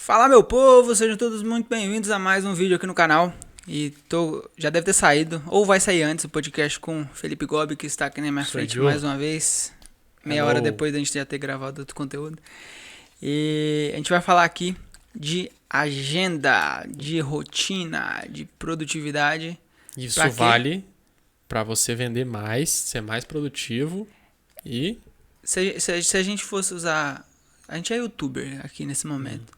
Fala, meu povo, sejam todos muito bem-vindos a mais um vídeo aqui no canal. Já deve ter saído, ou vai sair antes, o podcast com Felipe Gobi, que está aqui na minha frente mais uma vez, meia hora depois da gente já ter gravado outro conteúdo. E a gente vai falar aqui de agenda, de rotina, de produtividade. Isso vale para você vender mais, ser mais produtivo e... Se a gente fosse usar... A gente é youtuber aqui nesse momento.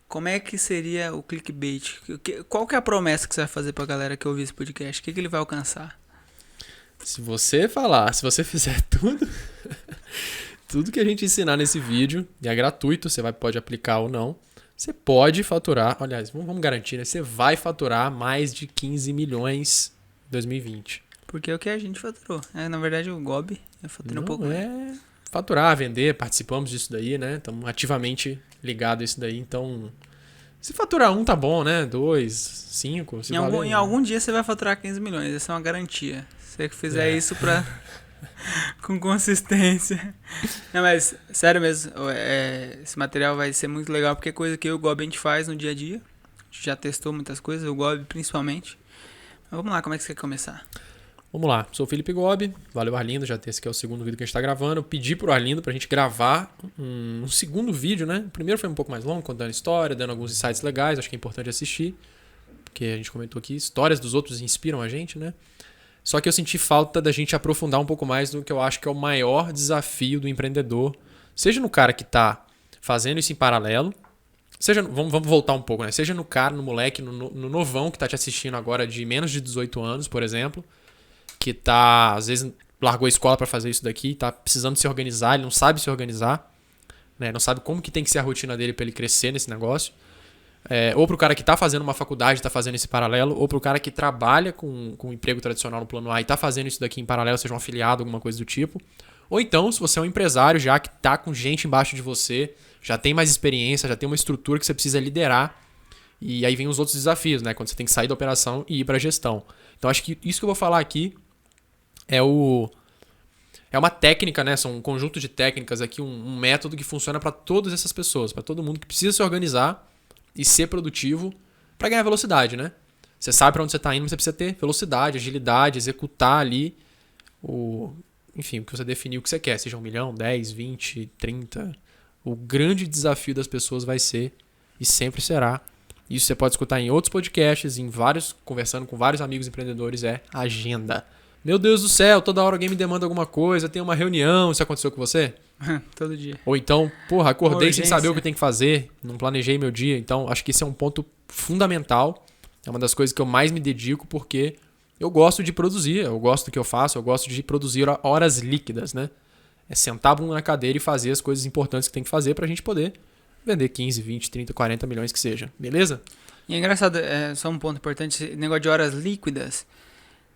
Como é que seria o clickbait? Qual que é a promessa que você vai fazer pra galera que ouvir esse podcast? O que ele vai alcançar? Se você fizer tudo que a gente ensinar nesse vídeo, e é gratuito, você pode aplicar ou não, você pode faturar, aliás, vamos garantir, né? Você vai faturar mais de 15 milhões em 2020. Porque é o que a gente faturou. Na verdade, o Gobi faturou um pouco. Faturar, vender, participamos disso daí, né? Estamos ativamente ligados a isso daí, então... Se faturar tá bom, né? 2, 5... Em algum dia você vai faturar 15 milhões, essa é uma garantia. Se você fizer isso com consistência. Não, mas, sério mesmo, esse material vai ser muito legal, porque é coisa que eu e o Gobi a gente faz no dia a dia. A gente já testou muitas coisas, o Gobi principalmente. Mas vamos lá, como é que você quer começar? Vamos lá, sou o Felipe Gobi, valeu Arlindo, esse aqui é o segundo vídeo que a gente está gravando. Eu pedi pro Arlindo pra gente gravar um segundo vídeo, né? O primeiro foi um pouco mais longo, contando história, dando alguns insights legais, acho que é importante assistir, porque a gente comentou aqui, histórias dos outros inspiram a gente, né? Só que eu senti falta da gente aprofundar um pouco mais no que eu acho que é o maior desafio do empreendedor, seja no cara que está fazendo isso em paralelo, seja, vamos voltar um pouco, né? Seja no cara, no moleque, no novão que está te assistindo agora de menos de 18 anos, por exemplo, que tá, às vezes, largou a escola para fazer isso daqui, tá precisando se organizar, ele não sabe se organizar, né? Não sabe como que tem que ser a rotina dele para ele crescer nesse negócio. Ou pro cara que tá fazendo uma faculdade, tá fazendo esse paralelo, ou pro cara que trabalha com um emprego tradicional no plano A e tá fazendo isso daqui em paralelo, seja um afiliado, alguma coisa do tipo. Ou então, se você é um empresário já que tá com gente embaixo de você, já tem mais experiência, já tem uma estrutura que você precisa liderar, e aí vem os outros desafios, né? Quando você tem que sair da operação e ir pra gestão. Então, acho que isso que eu vou falar aqui é uma técnica, né? São um conjunto de técnicas aqui, um método que funciona para todas essas pessoas, para todo mundo que precisa se organizar e ser produtivo para ganhar velocidade, né? Você sabe para onde você está indo, mas você precisa ter velocidade, agilidade, executar ali o que você definiu que você quer, seja 1 milhão, 10, 20, 30. O grande desafio das pessoas vai ser e sempre será. Isso você pode escutar em outros podcasts, conversando com vários amigos empreendedores, é agenda. Meu Deus do céu, toda hora alguém me demanda alguma coisa, tem uma reunião, isso aconteceu com você? Todo dia. Ou então, acordei sem saber o que tem que fazer, não planejei meu dia. Então, acho que esse é um ponto fundamental. É uma das coisas que eu mais me dedico, porque eu gosto de produzir, eu gosto do que eu faço, eu gosto de produzir horas líquidas, né? É sentar a bunda na cadeira e fazer as coisas importantes que tem que fazer pra gente poder vender 15, 20, 30, 40 milhões que seja. Beleza? E é engraçado, só um ponto importante, esse negócio de horas líquidas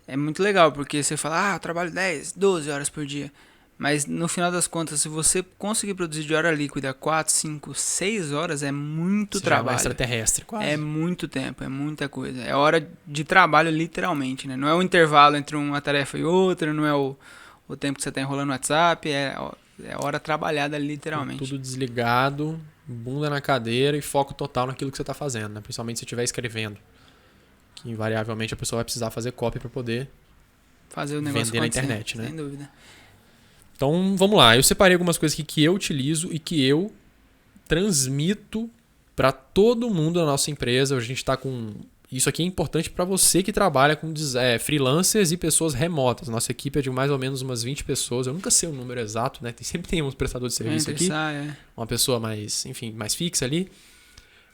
é muito legal, porque você fala, eu trabalho 10, 12 horas por dia. Mas no final das contas, se você conseguir produzir de hora líquida 4, 5, 6 horas, é muito trabalho. É um extraterrestre, quase. É muito tempo, é muita coisa. É hora de trabalho, literalmente, né? Não é um intervalo entre uma tarefa e outra, não é o tempo que você está enrolando no WhatsApp, é hora trabalhada, literalmente. Tudo desligado, bunda na cadeira e foco total naquilo que você está fazendo, né? Principalmente se estiver escrevendo. Que invariavelmente a pessoa vai precisar fazer copy para poder fazer o negócio vender na internet, né? Sem dúvida. Então, vamos lá. Eu separei algumas coisas aqui que eu utilizo e que eu transmito para todo mundo da nossa empresa. A gente está com... Isso aqui é importante para você que trabalha com freelancers e pessoas remotas. Nossa equipe é de mais ou menos umas 20 pessoas. Eu nunca sei o número exato, né? Sempre tem um prestador de serviço aqui. Uma pessoa mais fixa ali.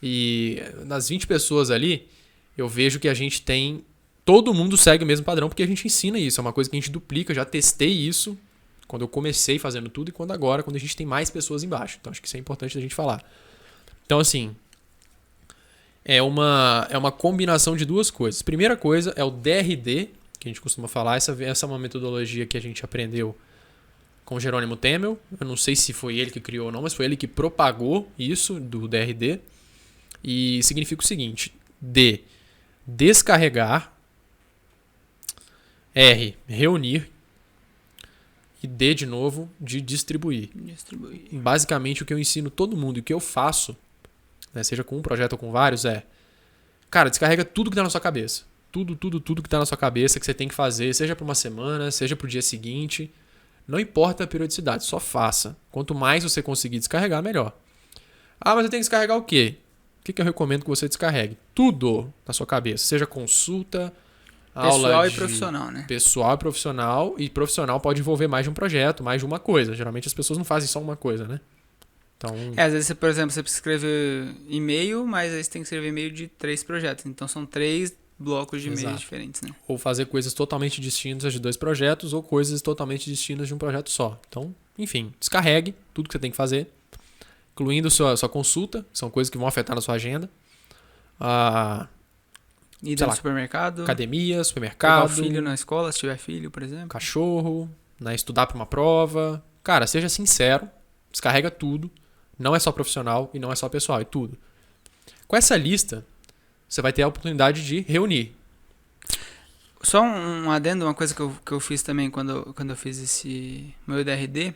E das 20 pessoas ali, eu vejo que a gente tem... Todo mundo segue o mesmo padrão, porque a gente ensina isso. É uma coisa que a gente duplica. Eu já testei isso quando eu comecei fazendo tudo e quando a gente tem mais pessoas embaixo. Então, acho que isso é importante da gente falar. Então, assim, é uma combinação de duas coisas. Primeira coisa é o DRD, que a gente costuma falar. Essa é uma metodologia que a gente aprendeu com Jerônimo Temel. Eu não sei se foi ele que criou ou não, mas foi ele que propagou isso do DRD. E significa o seguinte: D, descarregar. R, reunir. E D, de novo, de distribuir. Basicamente, o que eu ensino todo mundo e o que eu faço né, seja com um projeto ou com vários, cara, descarrega tudo que tá na sua cabeça. Tudo que tá na sua cabeça que você tem que fazer, seja para uma semana, seja para o dia seguinte. Não importa a periodicidade, só faça. Quanto mais você conseguir descarregar, melhor. Ah, mas eu tenho que descarregar o quê? O que eu recomendo que você descarregue? Tudo na sua cabeça. Seja consulta, pessoal e profissional, né? Pessoal e profissional. E profissional pode envolver mais de um projeto, mais de uma coisa. Geralmente as pessoas não fazem só uma coisa, né? Então... às vezes, por exemplo, você precisa escrever e-mail, mas aí você tem que escrever e-mail de 3 projetos. Então são 3 blocos de e-mails diferentes, né? Ou fazer coisas totalmente distintas de 2 projetos, ou coisas totalmente distintas de um projeto só. Então, enfim, descarregue tudo que você tem que fazer, incluindo sua consulta, são coisas que vão afetar na sua agenda. Ir no supermercado. Academia, supermercado. Pegar o filho na escola, se tiver filho, por exemplo. Cachorro, né, estudar para uma prova. Cara, seja sincero, descarrega tudo. Não é só profissional e não é só pessoal, é tudo. Com essa lista, você vai ter a oportunidade de reunir. Só um adendo, uma coisa que eu fiz também quando eu fiz esse meu DRD.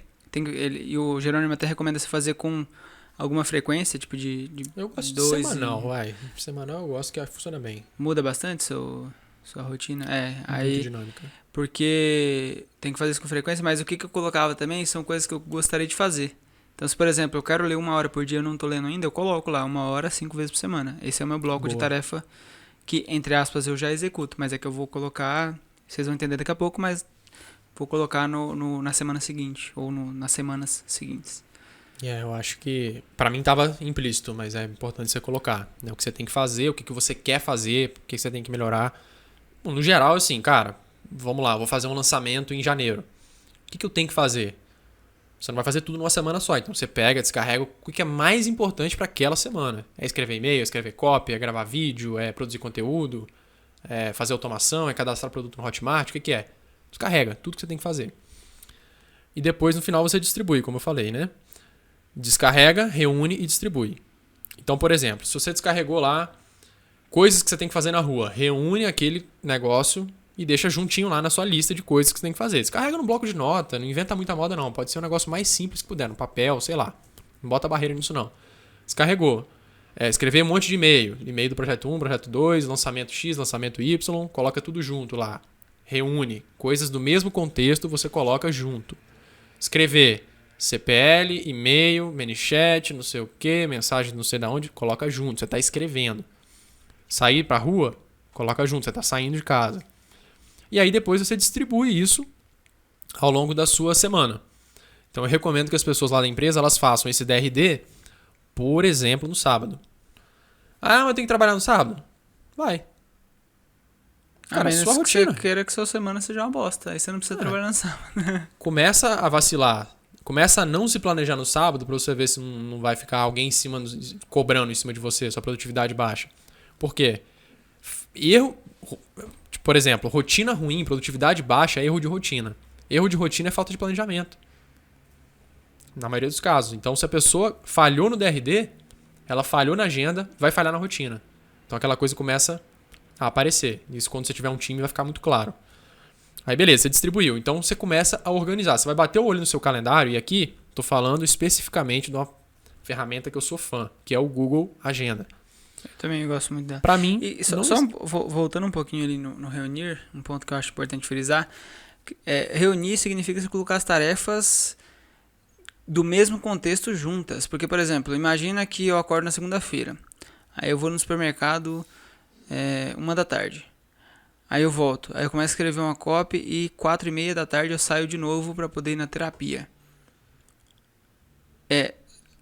E o Jerônimo até recomenda você fazer com alguma frequência, tipo de eu gosto 2 de semanal, vai. Semanal eu gosto que funciona bem. Muda bastante sua rotina? Aí... Muito dinâmica. Porque tem que fazer isso com frequência, mas o que eu colocava também são coisas que eu gostaria de fazer. Então, se por exemplo, eu quero ler 1 hora por dia e eu não tô lendo ainda, eu coloco lá 1 hora, 5 vezes por semana. Esse é o meu bloco de tarefa que, entre aspas, eu já executo, mas é que eu vou colocar, vocês vão entender daqui a pouco, mas vou colocar na semana seguinte, ou nas semanas seguintes. Eu acho que, pra mim tava implícito, mas é importante você colocar, né, o que você tem que fazer, o que você quer fazer, o que você tem que melhorar. Bom, no geral, assim, cara, vamos lá, vou fazer um lançamento em janeiro. O que eu tenho que fazer? Você não vai fazer tudo numa semana só. Então você pega, descarrega o que é mais importante para aquela semana. É escrever e-mail, é escrever copy, é gravar vídeo, é produzir conteúdo, é fazer automação, é cadastrar produto no Hotmart, o que é? Descarrega tudo que você tem que fazer. E depois no final você distribui, como eu falei, né? Descarrega, reúne e distribui. Então, por exemplo, se você descarregou lá coisas que você tem que fazer na rua, reúne aquele negócio e deixa juntinho lá na sua lista de coisas que você tem que fazer. Descarrega no bloco de nota, não inventa muita moda não. Pode ser um negócio mais simples que puder, no papel, sei lá. Não bota barreira nisso não. Descarregou. Escrever um monte de e-mail. E-mail do projeto 1, projeto 2, lançamento X, lançamento Y. Coloca tudo junto lá. Reúne. Coisas do mesmo contexto você coloca junto. Escrever CPL, e-mail, ManyChat, não sei o que, mensagem não sei de onde. Coloca junto. Você está escrevendo. Sair pra rua, coloca junto. Você está saindo de casa. E aí depois você distribui isso ao longo da sua semana. Então eu recomendo que as pessoas lá da empresa elas façam esse DRD, por exemplo, no sábado. Ah, mas eu tenho que trabalhar no sábado? Vai. Cara, a menos que você queira que sua semana seja uma bosta. Aí você não precisa trabalhar no sábado. Começa a vacilar. Começa a não se planejar no sábado para você ver se não vai ficar alguém cobrando em cima de você, sua produtividade baixa. Por quê? Por exemplo, rotina ruim, produtividade baixa é erro de rotina. Erro de rotina é falta de planejamento. Na maioria dos casos. Então, se a pessoa falhou no DRD, ela falhou na agenda, vai falhar na rotina. Então, aquela coisa começa a aparecer. Isso, quando você tiver um time, vai ficar muito claro. Aí, beleza, você distribuiu. Então, você começa a organizar. Você vai bater o olho no seu calendário. E aqui, estou falando especificamente de uma ferramenta que eu sou fã, que é o Google Agenda. Eu também gosto muito dela. Pra mim... Voltando um pouquinho ali no reunir, um ponto que eu acho importante frisar. Reunir significa você colocar as tarefas do mesmo contexto juntas. Porque, por exemplo, imagina que eu acordo na segunda-feira. Aí eu vou no supermercado 1h. Aí eu volto. Aí eu começo a escrever uma copy e 4h30 eu saio de novo para poder ir na terapia.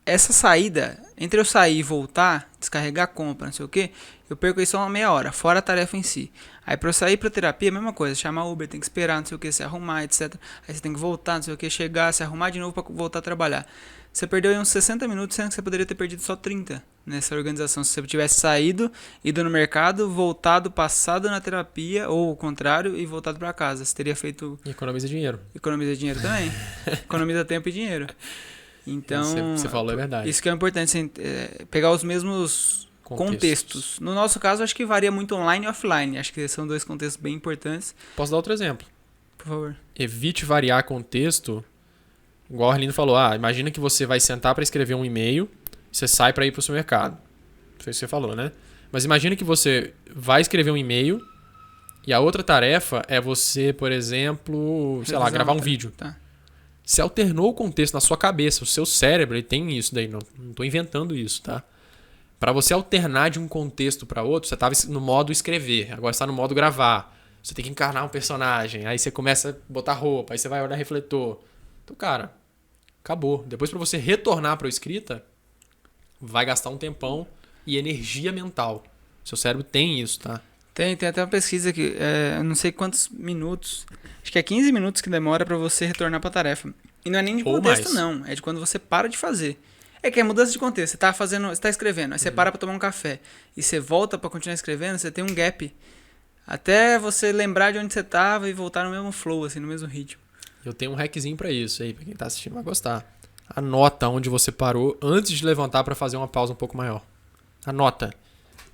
Essa saída, entre eu sair e voltar, descarregar a compra, não sei o que, eu perco aí só uma meia hora, fora a tarefa em si. Aí pra eu sair pra terapia, a mesma coisa, chamar Uber, tem que esperar, não sei o que, se arrumar, etc. Aí você tem que voltar, não sei o que, chegar, se arrumar de novo pra voltar a trabalhar. Você perdeu aí uns 60 minutos, sendo que você poderia ter perdido só 30 nessa organização. Se você tivesse saído, ido no mercado, voltado, passado na terapia, ou o contrário, e voltado pra casa. Você teria feito... Economiza dinheiro. Economiza dinheiro também. Economiza tempo e dinheiro. Então, você falou é verdade. Isso que é importante, pegar os mesmos contextos. No nosso caso, acho que varia muito online e offline. Acho que são 2 contextos bem importantes. Posso dar outro exemplo? Por favor. Evite variar contexto. Igual o Arlindo falou, imagina que você vai sentar para escrever um e-mail, você sai para ir para o supermercado. Foi isso que você falou, né? Mas imagina que você vai escrever um e-mail e a outra tarefa é você, por exemplo, sei lá, gravar um vídeo. Tá. Você alternou o contexto na sua cabeça, o seu cérebro, ele tem isso daí, não tô inventando isso, tá? Para você alternar de um contexto para outro, você estava no modo escrever, agora está no modo gravar. Você tem que encarnar um personagem, aí você começa a botar roupa, aí você vai olhar refletor. Então, cara, acabou. Depois para você retornar para a escrita, vai gastar um tempão e energia mental. Seu cérebro tem isso, tá? Tem até uma pesquisa que eu não sei quantos minutos, acho que é 15 minutos que demora pra você retornar pra tarefa. E não é nem de contexto, não. É de quando você para de fazer. É que é mudança de contexto. Você tá escrevendo, aí você para pra tomar um café e você volta pra continuar escrevendo, você tem um gap. Até você lembrar de onde você tava e voltar no mesmo flow, assim, no mesmo ritmo. Eu tenho um hackzinho pra isso aí, pra quem tá assistindo vai gostar. Anota onde você parou antes de levantar pra fazer uma pausa um pouco maior. Anota.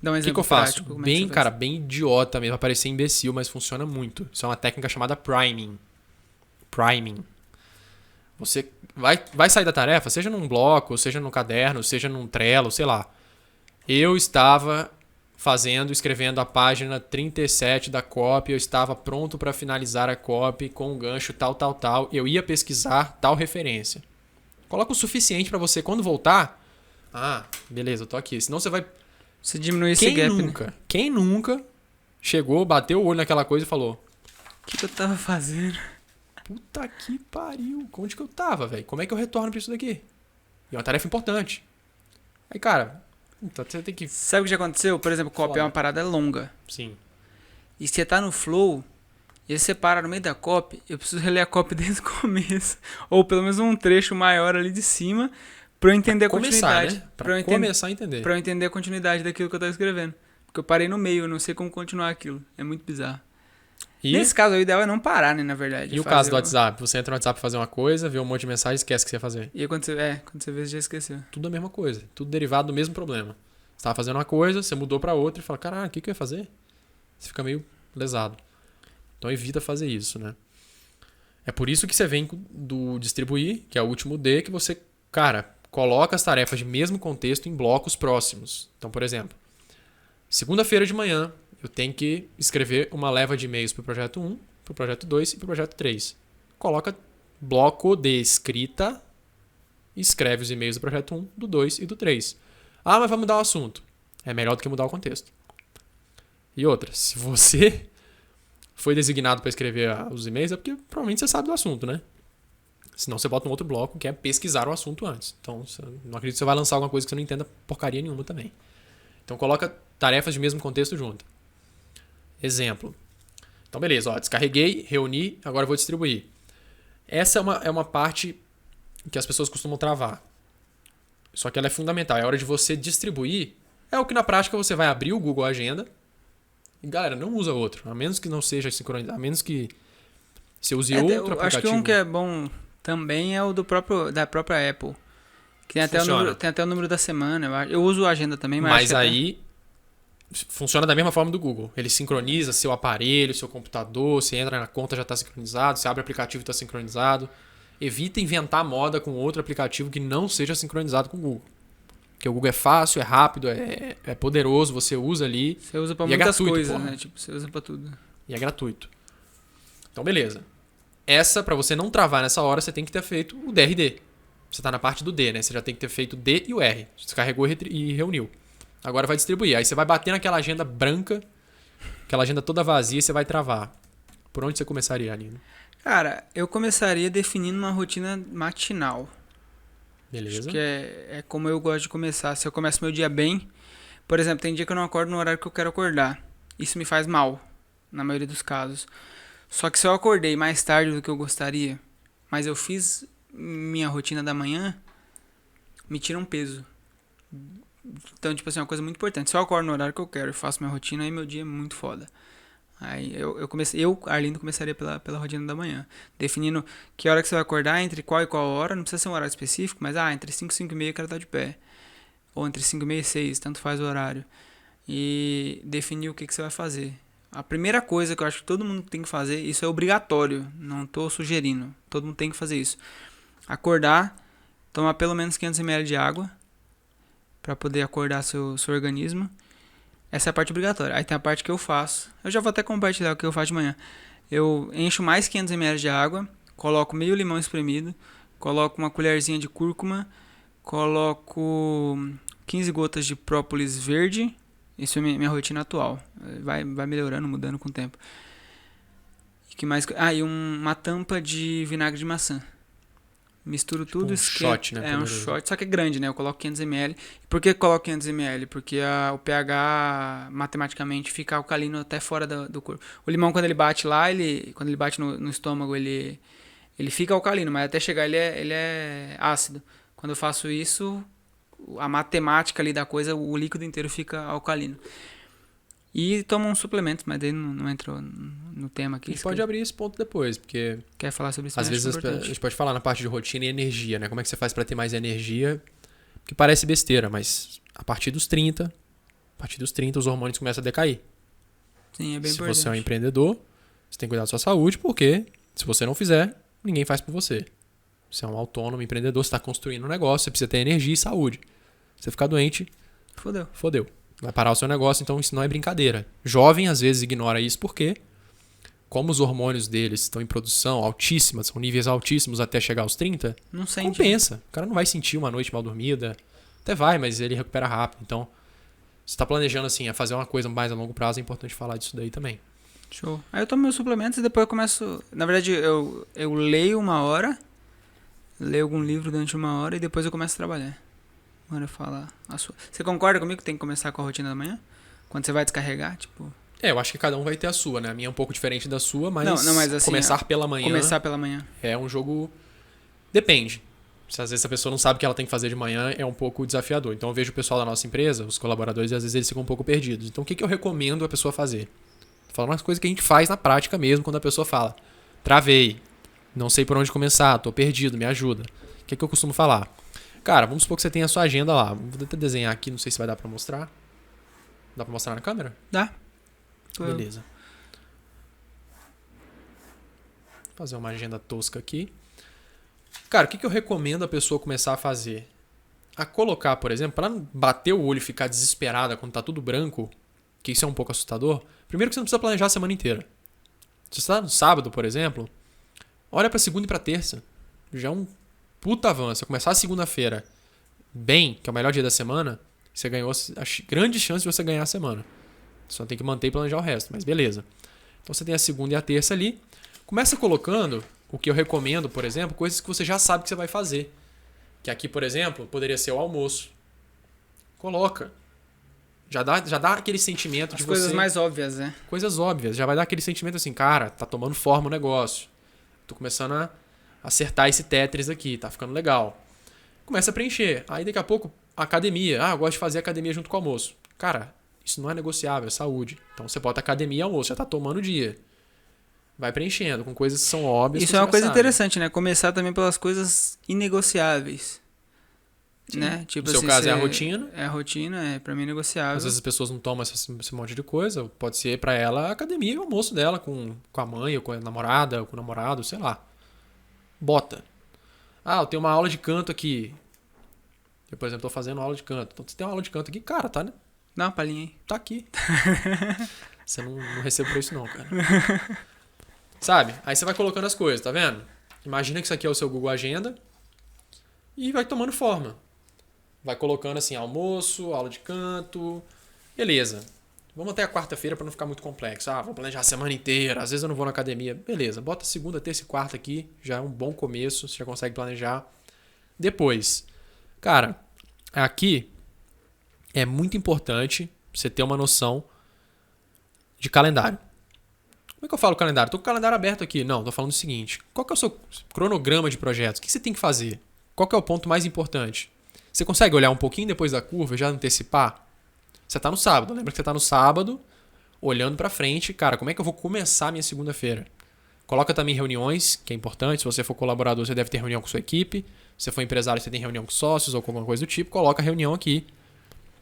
Dá um O exemplo que eu faço? prático, Bem, cara, bem idiota mesmo, vai parecer imbecil, mas funciona muito. Isso é uma técnica chamada priming. Priming. Você vai sair da tarefa, seja num bloco, seja num caderno, seja num Trello, sei lá. Eu estava escrevendo a página 37 da copy, eu estava pronto para finalizar a copy com o gancho tal. Eu ia pesquisar tal referência. Coloca o suficiente para você, quando voltar, beleza, eu tô aqui. Senão você vai... Você diminui esse gap, né? Quem nunca chegou, bateu o olho naquela coisa e falou: O que eu tava fazendo? Puta que pariu, onde que eu tava, velho? Como é que eu retorno pra isso daqui? E é uma tarefa importante. Aí, cara, então você tem que... Sabe o que já aconteceu? Por exemplo, copy é uma parada longa. Sim. E você tá no flow, e aí você para no meio da copy, eu preciso reler a copy desde o começo. Ou pelo menos um trecho maior ali de cima, pra eu entender a continuidade. Né? Pra começar a entender. Pra eu entender a continuidade daquilo que eu tava escrevendo. Porque eu parei no meio, eu não sei como continuar aquilo. É muito bizarro. Nesse caso, o ideal é não parar, né, na verdade. E o caso do WhatsApp? Você entra no WhatsApp pra fazer uma coisa, vê um monte de mensagem e esquece o que você ia fazer. E aí, quando você vê, você já esqueceu. Tudo a mesma coisa. Tudo derivado do mesmo problema. Você tava fazendo uma coisa, você mudou pra outra e fala, caralho, o que eu ia fazer? Você fica meio lesado. Então evita fazer isso, né? É por isso que você vem do distribuir, que é o último D, que você, cara, coloca as tarefas de mesmo contexto em blocos próximos. Então, por exemplo, segunda-feira de manhã, eu tenho que escrever uma leva de e-mails para o projeto 1, para o projeto 2 e para o projeto 3. Coloca bloco de escrita e escreve os e-mails do projeto 1, do 2 e do 3. Mas vai mudar o assunto. É melhor do que mudar o contexto. E outra, se você foi designado para escrever os e-mails, é porque provavelmente você sabe do assunto, né? Senão você bota um outro bloco que é pesquisar o assunto antes. Então, não acredito que você vai lançar alguma coisa que você não entenda porcaria nenhuma também. Então, coloca tarefas de mesmo contexto junto. Exemplo. Então, beleza. Descarreguei, reuni, agora eu vou distribuir. Essa é uma parte que as pessoas costumam travar. Só que ela é fundamental. É a hora de você distribuir. É o que na prática você vai abrir o Google Agenda. E, galera, não usa outro. A menos que não seja sincronizado. A menos que você use outro aplicativo. Acho que um que é bom também é o da própria Apple. Que tem até o número da semana. Eu uso a agenda também, mas aí funciona da mesma forma do Google. Ele sincroniza seu aparelho, seu computador. Você entra na conta, já está sincronizado. Você abre o aplicativo, está sincronizado. Evita inventar moda com outro aplicativo que não seja sincronizado com o Google. Porque o Google é fácil, é rápido, é poderoso. Você usa ali. Você usa para muitas coisas, né? Tipo, você usa para tudo. E é gratuito. Então, beleza. Essa, para você não travar nessa hora, você tem que ter feito o DRD. Você está na parte do D, né? Você já tem que ter feito o D e o R. Você descarregou e reuniu. Agora vai distribuir. Aí você vai bater naquela agenda branca, aquela agenda toda vazia, e você vai travar. Por onde você começaria, Nino? Cara, eu começaria definindo uma rotina matinal. Beleza. Acho que é como eu gosto de começar. Se eu começo meu dia bem... Por exemplo, tem dia que eu não acordo no horário que eu quero acordar. Isso me faz mal, na maioria dos casos. Só que se eu acordei mais tarde do que eu gostaria, mas eu fiz minha rotina da manhã, me tira um peso. Então, tipo assim, é uma coisa muito importante. Se eu acordo no horário que eu quero e faço minha rotina, aí meu dia é muito foda. Aí Arlindo, começaria pela rotina da manhã. Definindo que hora que você vai acordar, entre qual e qual hora. Não precisa ser um horário específico, mas entre 5 e 5 e meia eu quero estar de pé. Ou entre 5 e meia e 6, tanto faz o horário. E definir o que você vai fazer. A primeira coisa que eu acho que todo mundo tem que fazer, isso é obrigatório, não estou sugerindo, todo mundo tem que fazer isso. Acordar, tomar pelo menos 500 ml de água, pra poder acordar seu organismo. Essa é a parte obrigatória. Aí tem a parte que eu faço. Eu já vou até compartilhar o que eu faço de manhã. Eu encho mais 500 ml de água, coloco meio limão espremido, coloco uma colherzinha de cúrcuma, coloco 15 gotas de própolis verde. Isso é minha rotina atual. Vai melhorando, mudando com o tempo. E que mais? E uma tampa de vinagre de maçã. Misturo Tipo tudo, um shot, né? É um shot, só que é grande, né? Eu coloco 500 ml. Por que eu coloco 500 ml? Porque o pH matematicamente fica alcalino até fora do corpo. O limão, quando ele bate lá, quando ele bate no estômago, ele fica alcalino, mas até chegar ele é ácido. Quando eu faço isso, a matemática ali da coisa, o líquido inteiro fica alcalino. E tomo uns suplementos, mas daí não entrou no tema aqui. A gente pode abrir esse ponto depois, porque... Quer falar sobre isso? Às vezes a gente pode falar na parte de rotina e energia, né? Como é que você faz para ter mais energia? Que parece besteira, mas a partir dos 30 os hormônios começam a decair. Sim, é bem importante. Se você é um empreendedor, você tem que cuidar da sua saúde, porque se você não fizer, ninguém faz por você. Você é um autônomo, empreendedor, você está construindo um negócio, você precisa ter energia e saúde. Você ficar doente, fodeu. Vai parar o seu negócio, então isso não é brincadeira. Jovem, às vezes, ignora isso porque, como os hormônios deles estão em produção altíssima, são níveis altíssimos até chegar aos 30, não sente. Compensa. O cara não vai sentir uma noite mal dormida. Até vai, mas ele recupera rápido. Então, se está planejando assim, a fazer uma coisa mais a longo prazo, é importante falar disso daí também. Show. Aí eu tomo meus suplementos e depois eu começo... Na verdade, eu leio 1 hora, leio algum livro durante 1 hora e depois eu começo a trabalhar. Agora fala a sua. Você concorda comigo que tem que começar com a rotina da manhã? Quando você vai descarregar, tipo... Eu acho que cada um vai ter a sua, né? A minha é um pouco diferente da sua, mas, mas assim, começar pela manhã... Começar pela manhã. É um jogo... Depende. Se às vezes a pessoa não sabe o que ela tem que fazer de manhã, é um pouco desafiador. Então eu vejo o pessoal da nossa empresa, os colaboradores, e às vezes eles ficam um pouco perdidos. Então o que eu recomendo a pessoa fazer? Tô falando umas coisas que a gente faz na prática mesmo, quando a pessoa fala: travei, não sei por onde começar, tô perdido, me ajuda. O que eu costumo falar? Cara, vamos supor que você tem a sua agenda lá. Vou até desenhar aqui, não sei se vai dar pra mostrar. Dá pra mostrar na câmera? Dá. Beleza. Vou fazer uma agenda tosca aqui. Cara, o que eu recomendo a pessoa começar a fazer? A colocar, por exemplo, para não bater o olho e ficar desesperada quando tá tudo branco, que isso é um pouco assustador. Primeiro que você não precisa planejar a semana inteira. Se você tá no sábado, por exemplo, olha pra segunda e pra terça. Já é um puta avanço. Começar a segunda-feira bem, que é o melhor dia da semana, você ganhou a grande chance de você ganhar a semana. Só tem que manter e planejar o resto, mas beleza. Então você tem a segunda e a terça ali. Começa colocando o que eu recomendo, por exemplo, coisas que você já sabe que você vai fazer. Que aqui, por exemplo, poderia ser o almoço. Coloca. Já dá aquele sentimento de você... As coisas mais óbvias, né? Coisas óbvias. Já vai dar aquele sentimento assim, cara, tá tomando forma o negócio. Tô começando a acertar esse Tetris aqui, tá ficando legal. Começa a preencher. Aí daqui a pouco, academia. Eu gosto de fazer academia junto com o almoço. Cara, isso não é negociável, é saúde. Então você bota academia e almoço, já tá tomando o dia. Vai preenchendo com coisas que são óbvias. Isso é uma coisa interessante, né? Começar também pelas coisas inegociáveis. Sim. Né? Tipo no seu assim, caso é a rotina. É a rotina, pra mim negociável. Às vezes as pessoas não tomam esse monte de coisa. Pode ser pra ela a academia e o almoço dela com a mãe, ou com a namorada, ou com o namorado, sei lá. Bota. Eu tenho uma aula de canto aqui. Eu, por exemplo, tô fazendo aula de canto. Então, você tem uma aula de canto aqui, cara, tá, né? Dá uma palhinha aí. Tá aqui. Você não recebe por isso não, cara. Sabe? Aí você vai colocando as coisas, tá vendo? Imagina que isso aqui é o seu Google Agenda e vai tomando forma. Vai colocando assim, almoço, aula de canto. Beleza. Vamos até a quarta-feira para não ficar muito complexo. Vou planejar a semana inteira. Às vezes eu não vou na academia. Beleza. Bota segunda, terça e quarta aqui. Já é um bom começo. Você já consegue planejar. Depois. Cara, aqui é muito importante você ter uma noção de calendário. Como é que eu falo calendário? Tô com o calendário aberto aqui. Não, tô falando o seguinte. Qual que é o seu cronograma de projetos? O que você tem que fazer? Qual que é o ponto mais importante? Você consegue olhar um pouquinho depois da curva e já antecipar? Você tá no sábado. Lembra que você tá no sábado, olhando pra frente. Cara, como é que eu vou começar a minha segunda-feira? Coloca também reuniões, que é importante. Se você for colaborador, você deve ter reunião com sua equipe. Se você for empresário, você tem reunião com sócios ou com alguma coisa do tipo. Coloca a reunião aqui.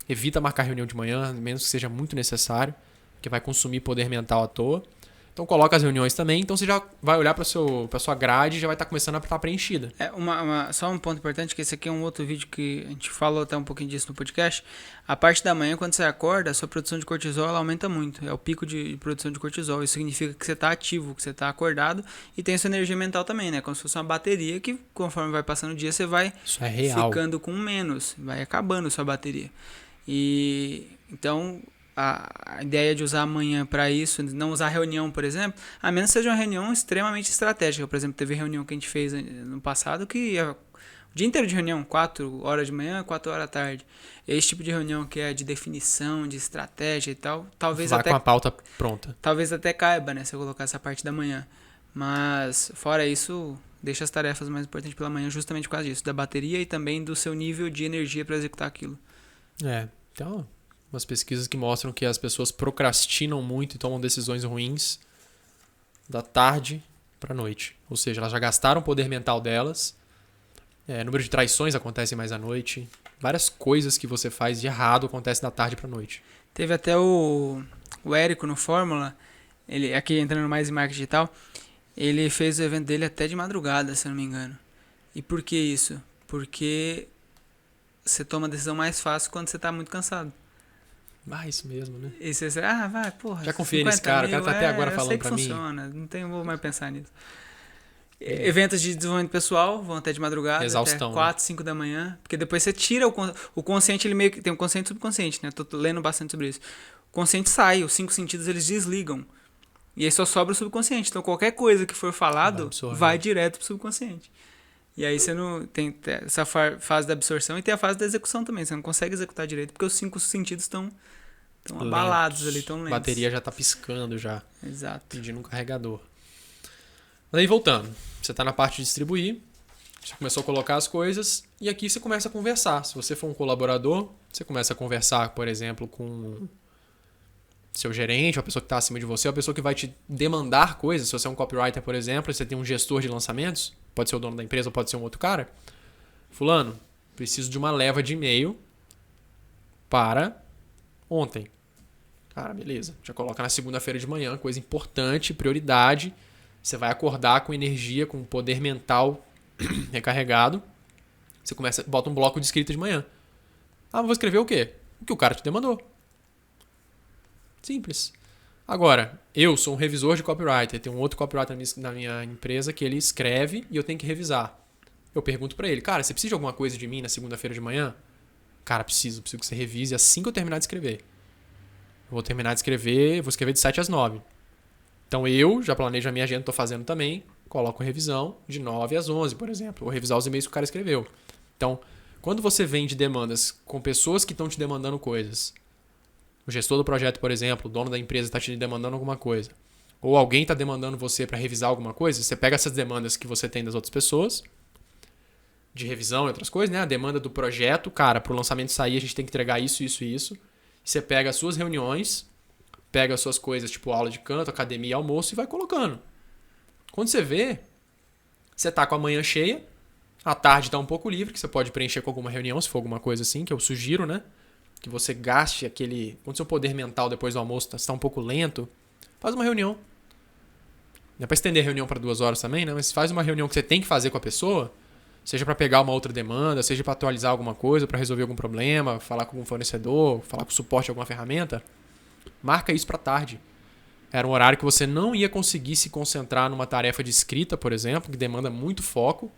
Evita marcar reunião de manhã, menos que seja muito necessário, que vai consumir poder mental à toa. Então coloca as reuniões também, então você já vai olhar para sua grade e já vai estar começando a estar preenchida. Só um ponto importante, que esse aqui é um outro vídeo que a gente falou até um pouquinho disso no podcast. A parte da manhã, quando você acorda, a sua produção de cortisol ela aumenta muito. É o pico de produção de cortisol. Isso significa que você está ativo, que você está acordado e tem sua energia mental também, né? Como se fosse uma bateria que, conforme vai passando o dia, você vai ficando com menos, vai acabando sua bateria. E então a ideia de usar amanhã para isso, não usar reunião, por exemplo, a menos que seja uma reunião extremamente estratégica. Por exemplo, teve reunião que a gente fez no passado que o dia inteiro de reunião, 4 horas de manhã, 4 horas da tarde. Esse tipo de reunião que é de definição, de estratégia e tal, talvez vai até com a pauta pronta. Talvez até caiba, né, se eu colocar essa parte da manhã. Mas fora isso, deixa as tarefas mais importantes pela manhã, justamente por causa disso, da bateria e também do seu nível de energia para executar aquilo. Então, umas pesquisas que mostram que as pessoas procrastinam muito e tomam decisões ruins da tarde para a noite. Ou seja, elas já gastaram o poder mental delas. Número de traições acontece mais à noite. Várias coisas que você faz de errado acontecem da tarde para a noite. Teve até o Érico no Fórmula, ele aqui entrando mais em marketing digital, ele fez o evento dele até de madrugada, se eu não me engano. E por que isso? Porque você toma a decisão mais fácil quando você está muito cansado. Isso mesmo, né? E você vai, porra. Já confiei nesse cara, o cara tá até agora falando pra mim. Funciona, não vou mais pensar nisso. Eventos de desenvolvimento pessoal vão até de madrugada, exaustão, até 4, 5 da manhã, porque depois você tira o consciente, ele meio que tem um consciente e subconsciente, né? Tô lendo bastante sobre isso. O consciente sai, os 5 sentidos eles desligam. E aí só sobra o subconsciente. Então qualquer coisa que for falado vai direto pro subconsciente. E aí você não tem essa fase da absorção e tem a fase da execução também. Você não consegue executar direito porque os 5 sentidos estão abalados ali, estão lentos. A bateria já tá piscando já. Exato. Pedindo um carregador. Mas aí voltando, você está na parte de distribuir, você começou a colocar as coisas e aqui você começa a conversar. Se você for um colaborador, você começa a conversar, por exemplo, com seu gerente, a pessoa que está acima de você, a pessoa que vai te demandar coisas. Se você é um copywriter, por exemplo, e você tem um gestor de lançamentos, pode ser o dono da empresa ou pode ser um outro cara. Fulano, preciso de uma leva de e-mail para ontem. Cara, beleza. Já coloca na segunda-feira de manhã, coisa importante, prioridade. Você vai acordar com energia, com poder mental recarregado. Você bota um bloco de escrita de manhã. Vou escrever o quê? O que o cara te demandou. Simples. Agora, eu sou um revisor de copywriter. Tem um outro copywriter na minha empresa que ele escreve e eu tenho que revisar. Eu pergunto pra ele, cara, você precisa de alguma coisa de mim na segunda-feira de manhã? Cara, preciso que você revise assim que eu terminar de escrever. Eu vou terminar de escrever, vou escrever de 7 às 9. Então eu já planejo a minha agenda, estou fazendo também, coloco revisão de 9 às 11, por exemplo. Vou revisar os e-mails que o cara escreveu. Então, quando você vem de demandas com pessoas que estão te demandando coisas, o gestor do projeto, por exemplo, o dono da empresa está te demandando alguma coisa, ou alguém está demandando você para revisar alguma coisa, você pega essas demandas que você tem das outras pessoas, de revisão e outras coisas, né? A demanda do projeto, cara, para o lançamento sair a gente tem que entregar isso, isso e isso. Você pega as suas reuniões, pega as suas coisas, tipo aula de canto, academia, almoço e vai colocando. Quando você vê, você tá com a manhã cheia, a tarde tá um pouco livre, que você pode preencher com alguma reunião, se for alguma coisa assim, que eu sugiro, né? Que você gaste aquele... Quando seu poder mental depois do almoço está um pouco lento, faz uma reunião. Não é pra estender a reunião para 2 horas também, né? Mas faz uma reunião que você tem que fazer com a pessoa, seja para pegar uma outra demanda, seja para atualizar alguma coisa, para resolver algum problema, falar com algum fornecedor, falar com o suporte de alguma ferramenta. Marca isso para tarde. Era um horário que você não ia conseguir se concentrar numa tarefa de escrita, por exemplo, que demanda muito foco.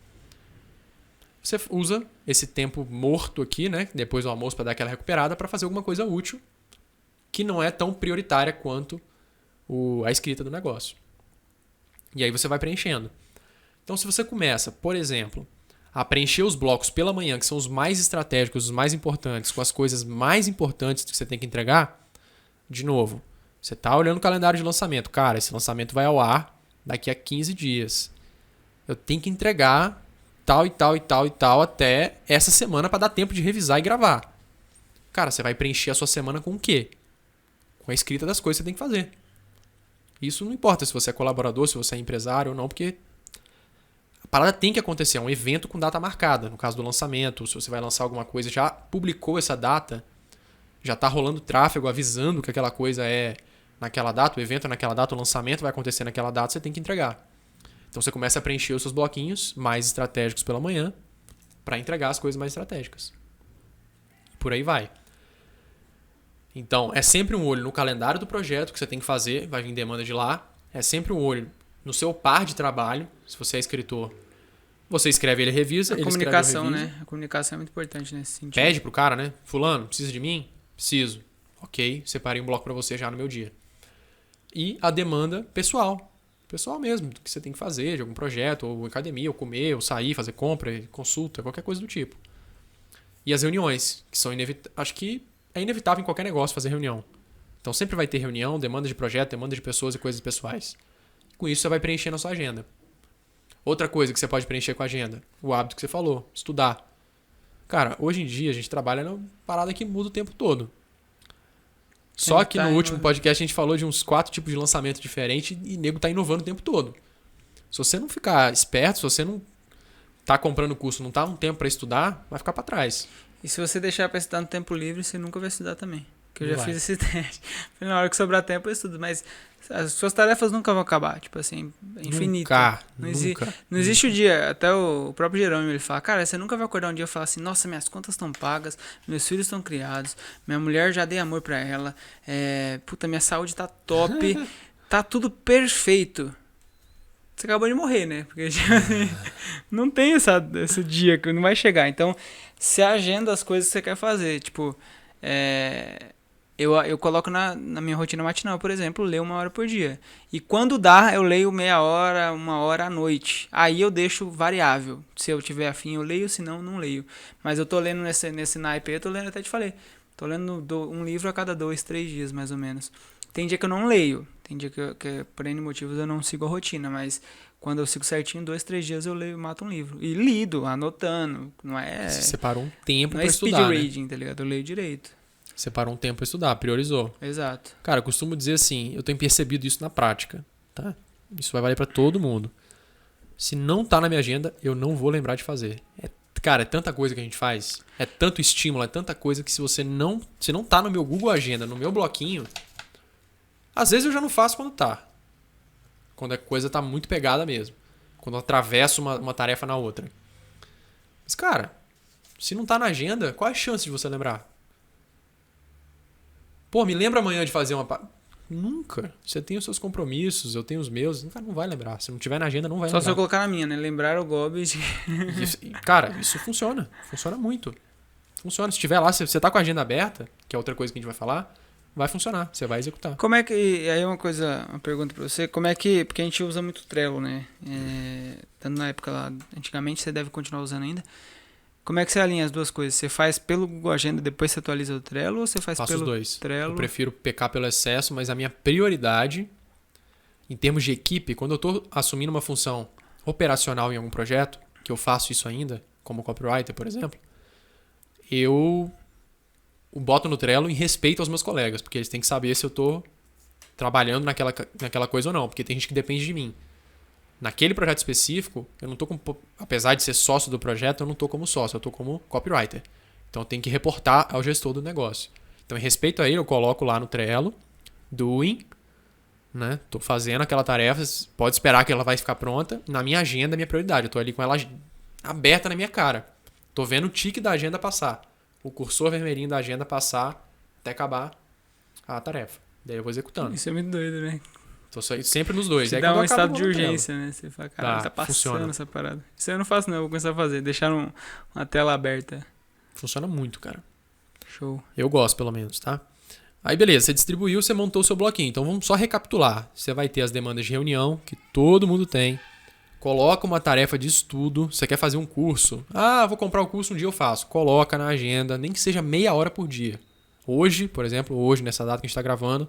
Você usa esse tempo morto aqui, né, depois do almoço para dar aquela recuperada, para fazer alguma coisa útil que não é tão prioritária quanto a escrita do negócio. E aí você vai preenchendo. Então, se você começa, por exemplo, a preencher os blocos pela manhã, que são os mais estratégicos, os mais importantes, com as coisas mais importantes que você tem que entregar, de novo, você está olhando o calendário de lançamento. Cara, esse lançamento vai ao ar daqui a 15 dias. Eu tenho que entregar tal e tal e tal e tal até essa semana para dar tempo de revisar e gravar. Cara, você vai preencher a sua semana com o quê? Com a escrita das coisas que você tem que fazer. Isso não importa se você é colaborador, se você é empresário ou não, porque a parada tem que acontecer. É um evento com data marcada. No caso do lançamento, se você vai lançar alguma coisa, já publicou essa data, já está rolando tráfego avisando que aquela coisa é naquela data, o evento é naquela data, o lançamento vai acontecer naquela data, você tem que entregar. Então você começa a preencher os seus bloquinhos mais estratégicos pela manhã para entregar as coisas mais estratégicas. Por aí vai. Então, é sempre um olho no calendário do projeto que você tem que fazer, vai vir demanda de lá. É sempre um olho no seu par de trabalho. Se você é escritor, você escreve, ele revisa. A comunicação, né? A comunicação é muito importante nesse sentido. Pede pro cara, né? Fulano, precisa de mim? Preciso. Ok, separei um bloco para você já no meu dia. E a demanda pessoal. Pessoal mesmo, do que você tem que fazer, de algum projeto, ou academia, ou comer, ou sair, fazer compra, consulta, qualquer coisa do tipo. E as reuniões, que são inevitáveis. Acho que é inevitável em qualquer negócio fazer reunião. Então sempre vai ter reunião, demanda de projeto, demanda de pessoas e coisas pessoais. Com isso você vai preencher na sua agenda. Outra coisa que você pode preencher com a agenda, o hábito que você falou, estudar. Cara, hoje em dia a gente trabalha numa parada que muda o tempo todo. Só que no último podcast a gente falou de uns 4 tipos de lançamento diferentes e o nego tá inovando o tempo todo. Se você não ficar esperto, se você não tá comprando curso, não tá um tempo para estudar, vai ficar para trás. E se você deixar para estudar no tempo livre, você nunca vai estudar também. Que eu já fiz esse teste. Na hora que sobrar tempo eu estudo, mas as suas tarefas nunca vão acabar, tipo assim, infinito. Nunca. Não existe o dia, até o próprio Jerônimo ele fala, cara, você nunca vai acordar um dia e falar assim, nossa, minhas contas estão pagas, meus filhos estão criados, minha mulher já dei amor pra ela, puta, minha saúde tá top, tá tudo perfeito. Você acabou de morrer, né? Porque não tem esse dia que não vai chegar. Então, se agenda as coisas que você quer fazer. Tipo, eu coloco na minha rotina matinal, por exemplo, ler 1 hora por dia. E quando dá, eu leio meia hora, 1 hora à noite. Aí eu deixo variável. Se eu tiver afim, eu leio, se não, não leio. Mas eu tô lendo nesse naipe aí, eu tô lendo, até te falei. Tô lendo um livro a cada 2, 3 dias, mais ou menos. Tem dia que eu não leio. Tem dia que por N motivos, eu não sigo a rotina. Mas quando eu sigo certinho, 2, 3 dias eu leio, mato um livro. E lido, anotando. Não é... Você separou um tempo pra estudar, estudar, speed reading, tá ligado? Eu leio direito. Separou um tempo pra estudar, priorizou. Exato. Cara, eu costumo dizer assim, eu tenho percebido isso na prática, tá? Isso vai valer pra todo mundo. Se não tá na minha agenda, eu não vou lembrar de fazer. Cara, é tanta coisa que a gente faz, é tanto estímulo, é tanta coisa que se não tá no meu Google Agenda, no meu bloquinho, às vezes eu já não faço quando tá. Quando a coisa tá muito pegada mesmo. Quando eu atravesso uma tarefa na outra. Mas, cara, se não tá na agenda, qual é a chance de você lembrar? Pô, me lembra amanhã de fazer uma... Nunca. Você tem os seus compromissos, eu tenho os meus. Cara, não vai lembrar. Se não tiver na agenda, não vai lembrar. Só se eu colocar na minha, né? Lembrar o Gobi. Cara, isso funciona. Funciona muito. Funciona. Se tiver lá, se você tá com a agenda aberta, que é outra coisa que a gente vai falar, vai funcionar. Você vai executar. Como é que... Aí uma pergunta pra você. Como é que... Porque a gente usa muito Trello, né? Tanto na época lá, antigamente, você deve continuar usando ainda. Como é que você alinha as duas coisas? Você faz pelo Google Agenda e depois você atualiza o Trello ou você faz Faço pelo os dois. Trello? Eu prefiro pecar pelo excesso, mas a minha prioridade, em termos de equipe, quando eu estou assumindo uma função operacional em algum projeto, que eu faço isso ainda, como copywriter, por exemplo, eu boto no Trello em respeito aos meus colegas, porque eles têm que saber se eu estou trabalhando naquela coisa ou não, porque tem gente que depende de mim. Naquele projeto específico, eu não tô apesar de ser sócio do projeto, eu não estou como sócio, eu estou como copywriter. Então eu tenho que reportar ao gestor do negócio. Então, em respeito a ele, eu coloco lá no Trello, doing, né? Tô fazendo aquela tarefa, pode esperar que ela vai ficar pronta. Na minha agenda, minha prioridade. Eu tô ali com ela aberta na minha cara. Tô vendo o tique da agenda passar. O cursor vermelhinho da agenda passar até acabar a tarefa. Daí eu vou executando. Isso é muito doido, né? Tô sempre nos dois. Você dá um estado de urgência, né? Você fala, caralho, tá passando funciona. essa parada. Isso aí eu não faço não, eu vou começar a fazer. Deixar uma tela aberta. Funciona muito, cara. Show. Eu gosto, pelo menos, tá? Aí, beleza. Você distribuiu, você montou o seu bloquinho. Então, vamos só recapitular. Você vai ter as demandas de reunião, que todo mundo tem. Coloca uma tarefa de estudo. Você quer fazer um curso. Ah, vou comprar o curso, um dia eu faço. Coloca na agenda, nem que seja meia hora por dia. Hoje, por exemplo, nessa data que a gente está gravando,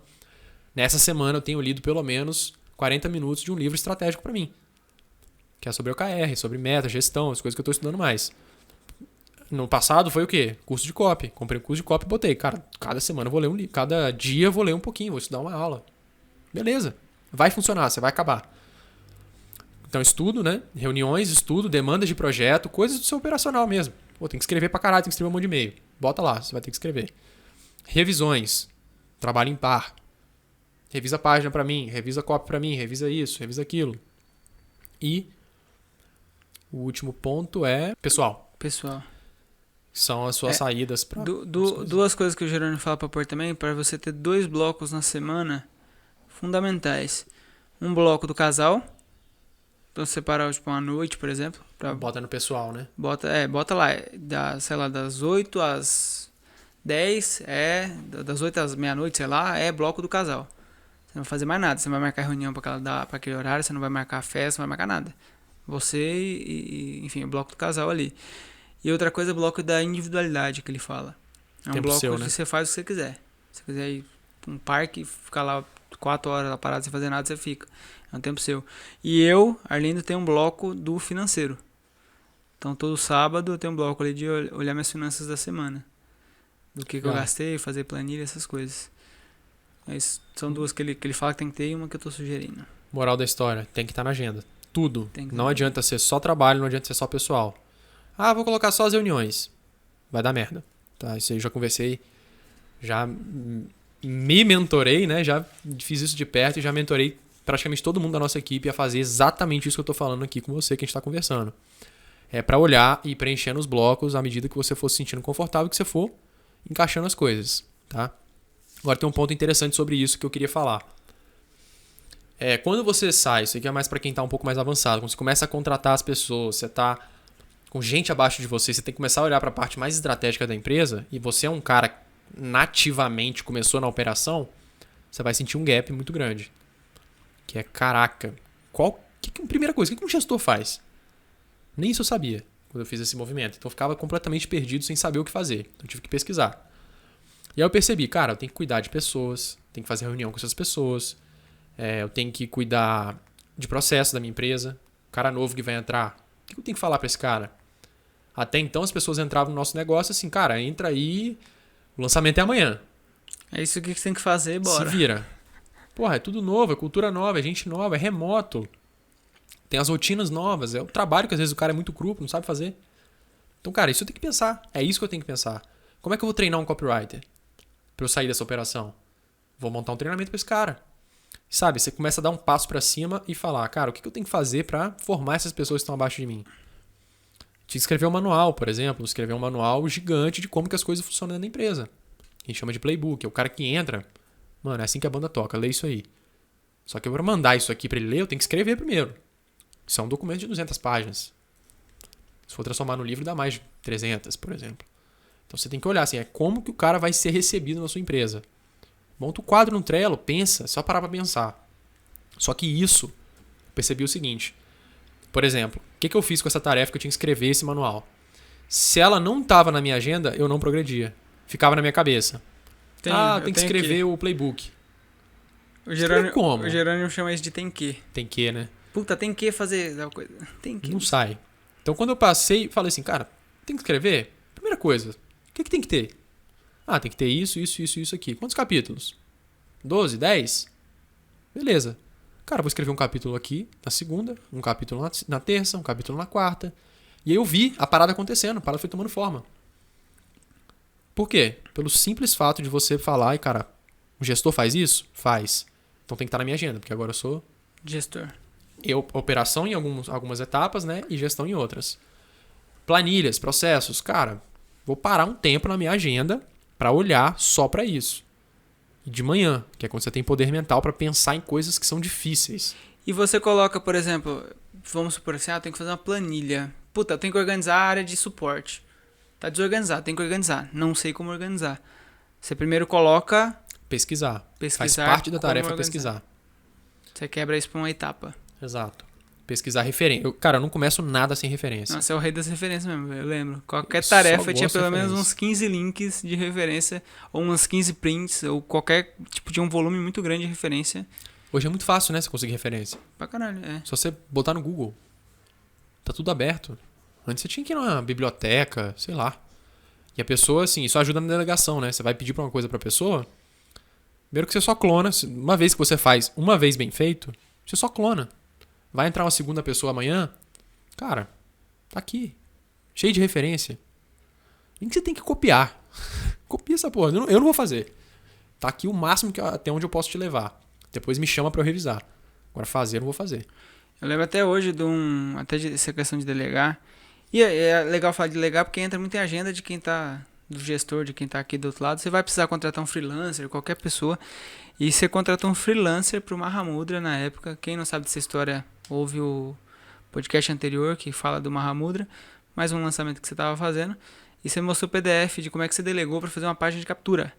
nessa semana eu tenho lido pelo menos 40 minutos de um livro estratégico para mim. Que é sobre OKR, sobre meta, gestão, as coisas que eu estou estudando mais. No passado foi o quê? Curso de copy. Comprei um curso de copy e botei. Cara, cada semana eu vou ler um livro. Cada dia eu vou ler um pouquinho, vou estudar uma aula. Beleza. Vai funcionar, você vai acabar. Então, estudo, né? Reuniões, estudo, demandas de projeto, coisas do seu operacional mesmo. Pô, tem que escrever pra caralho, tem que escrever um monte de e-mail. Bota lá, você vai ter que escrever. Revisões. Trabalho em par. Revisa a página pra mim, revisa a copy pra mim, revisa isso, revisa aquilo. E o último ponto é pessoal. Pessoal. São as suas saídas para duas coisas que o Jerônimo fala para pôr também, para você ter 2 blocos na semana fundamentais. Um bloco do casal, então separar tipo uma noite, por exemplo, bota no pessoal, né? Bota lá, sei lá, das 8 às 10, das 8 às meia-noite, sei lá, é bloco do casal. Você não vai fazer mais nada, você não vai marcar reunião para aquele horário, você não vai marcar festa, não vai marcar nada. Você enfim, o bloco do casal ali. E outra coisa é o bloco da individualidade que ele fala. É um bloco que você faz o que você quiser. Se você quiser ir pra um parque e ficar lá 4 horas lá parado sem fazer nada, você fica. É um tempo seu. E eu, Arlindo, tenho um bloco do financeiro. Então todo sábado eu tenho um bloco ali de olhar minhas finanças da semana. Do que eu gastei, fazer planilha, essas coisas. Mas são 2 que ele fala que tem que ter e uma que eu tô sugerindo. Moral da história, tem que estar na agenda. Tudo. Não adianta ser só trabalho, não adianta ser só pessoal. Vou colocar só as reuniões. Vai dar merda. Tá, isso aí eu já conversei, já me mentorei, né? Já fiz isso de perto e já mentorei praticamente todo mundo da nossa equipe a fazer exatamente isso que eu tô falando aqui com você, que a gente tá conversando. É para olhar e preenchendo os blocos à medida que você for se sentindo confortável, que você for encaixando as coisas, tá? Agora tem um ponto interessante sobre isso que eu queria falar. Quando você sai, isso aqui é mais para quem tá um pouco mais avançado, quando você começa a contratar as pessoas, você tá com gente abaixo de você, você tem que começar a olhar para a parte mais estratégica da empresa e você é um cara que nativamente começou na operação, você vai sentir um gap muito grande. Que é, caraca, primeira coisa, o que um gestor faz? Nem isso eu sabia quando eu fiz esse movimento. Então eu ficava completamente perdido sem saber o que fazer. Então eu tive que pesquisar. E aí eu percebi, cara, eu tenho que cuidar de pessoas, tenho que fazer reunião com essas pessoas, eu tenho que cuidar de processo da minha empresa, o cara novo que vai entrar, o que eu tenho que falar para esse cara? Até então as pessoas entravam no nosso negócio assim, cara, entra aí, o lançamento é amanhã. É isso que você tem que fazer, bora. Se vira. Porra, é tudo novo, é cultura nova, é gente nova, é remoto. Tem as rotinas novas, é o trabalho que às vezes o cara é muito cru, não sabe fazer. Então, cara, isso eu tenho que pensar. É isso que eu tenho que pensar. Como é que eu vou treinar um copywriter para eu sair dessa operação? Vou montar um treinamento para esse cara. Sabe, você começa a dar um passo para cima e falar, cara, o que eu tenho que fazer para formar essas pessoas que estão abaixo de mim? Tinha que escrever um manual, por exemplo, escrever um manual gigante de como que as coisas funcionam dentro da empresa. A gente chama de playbook, é o cara que entra, mano, é assim que a banda toca, lê isso aí. Só que para mandar isso aqui para ele ler, eu tenho que escrever primeiro. Isso é um documento de 200 páginas. Se for transformar no livro, dá mais de 300, por exemplo. Então você tem que olhar assim, como que o cara vai ser recebido na sua empresa. Monta o quadro no Trello, pensa, só parar para pensar. Só que isso, eu percebi o seguinte. Por exemplo, o que eu fiz com essa tarefa que eu tinha que escrever esse manual? Se ela não estava na minha agenda, eu não progredia. Ficava na minha cabeça. Tem que escrever o playbook. O Jerônimo chama isso de tem que. Tem que, né? Puta, tem que fazer tal coisa. Tem que. Não sai. Então quando eu passei, falei assim, cara, tem que escrever? Primeira coisa, o que tem que ter? Tem que ter isso aqui. Quantos capítulos? 12? 10? Beleza. Cara, vou escrever um capítulo aqui na segunda, um capítulo na terça, um capítulo na quarta. E aí eu vi a parada acontecendo, a parada foi tomando forma. Por quê? Pelo simples fato de você falar, e cara, o gestor faz isso? Faz. Então tem que estar na minha agenda, porque agora eu sou... gestor. Operação em algumas etapas, né? E gestão em outras. Planilhas, processos. Cara, vou parar um tempo na minha agenda para olhar só para isso. E de manhã, que é quando você tem poder mental para pensar em coisas que são difíceis. E você coloca, por exemplo, vamos supor assim, eu tenho que fazer uma planilha. Puta, eu tenho que organizar a área de suporte. Tá desorganizado, tem que organizar. Não sei como organizar. Você primeiro coloca... Pesquisar. Faz parte da tarefa pesquisar. Você quebra isso pra uma etapa. Exato. Pesquisar referência. Cara, eu não começo nada sem referência. Nossa, é o rei das referências mesmo, eu lembro. Qualquer tarefa tinha pelo menos uns 15 links de referência, ou umas 15 prints, ou qualquer tipo de um volume muito grande de referência. Hoje é muito fácil, né, você conseguir referência. Pra caralho, é. Só você botar no Google. Tá tudo aberto. Antes você tinha que ir numa biblioteca, sei lá. E a pessoa, assim, isso ajuda na delegação, né? Você vai pedir pra uma coisa pra pessoa, primeiro que você só clona. Uma vez que você faz uma vez bem feito, você só clona. Vai entrar uma segunda pessoa amanhã, cara, tá aqui. Cheio de referência. Nem que você tem que copiar. Copia essa porra. Eu não vou fazer. Tá aqui o máximo até onde eu posso te levar. Depois me chama para eu revisar. Agora fazer, eu não vou fazer. Eu lembro até hoje até essa questão de delegar. E é legal falar de delegar porque entra muito em agenda de quem tá, do gestor, de quem tá aqui do outro lado. Você vai precisar contratar um freelancer, qualquer pessoa. E você contratou um freelancer pro Mahamudra na época. Quem não sabe dessa história, ouve o podcast anterior que fala do Mahamudra. Mais um lançamento que você tava fazendo. E você mostrou o PDF de como é que você delegou pra fazer uma página de captura.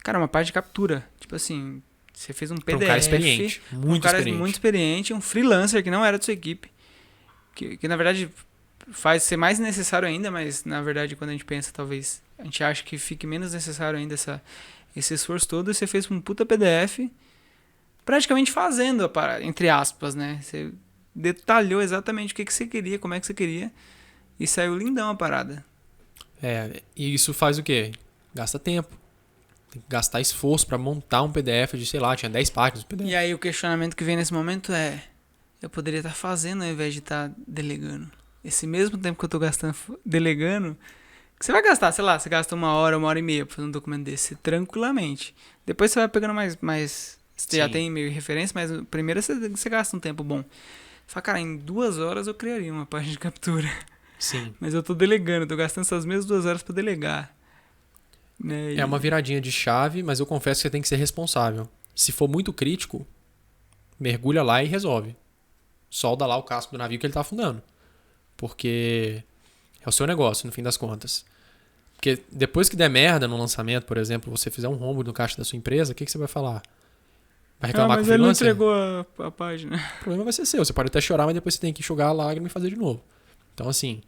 Cara, uma página de captura. Tipo assim, você fez um PDF. Um cara experiente. Muito experiente. Um freelancer que não era da sua equipe. Que na verdade faz ser mais necessário ainda, mas na verdade quando a gente pensa, talvez a gente acha que fique menos necessário ainda esse esforço todo. E você fez um puta PDF praticamente fazendo a parada, entre aspas, né? Você detalhou exatamente o que você queria, como é que você queria. E saiu lindão a parada. E isso faz o quê? Gasta tempo. Tem que gastar esforço pra montar um PDF de, sei lá, tinha 10 páginas do PDF. E aí o questionamento que vem nesse momento é: eu poderia estar fazendo ao invés de estar delegando. Esse mesmo tempo que eu tô gastando delegando, que você vai gastar, sei lá, você gasta 1 hora e meia pra fazer um documento desse tranquilamente. Depois você vai pegando mais você já tem meio referência, mas primeiro você gasta um tempo bom. Você fala, cara, em 2 horas eu criaria uma página de captura. Sim. Mas eu tô delegando, tô gastando essas mesmas 2 horas pra delegar. Né? É uma viradinha de chave, mas eu confesso que você tem que ser responsável. Se for muito crítico, mergulha lá e resolve. Solda lá o casco do navio que ele tá afundando. Porque é o seu negócio, no fim das contas. Porque depois que der merda no lançamento, por exemplo, você fizer um rombo no caixa da sua empresa, o que você vai falar? Vai reclamar com o freelancer? Mas ele não entregou a página. O problema vai ser seu. Você pode até chorar, mas depois você tem que enxugar a lágrima e fazer de novo. Então, assim,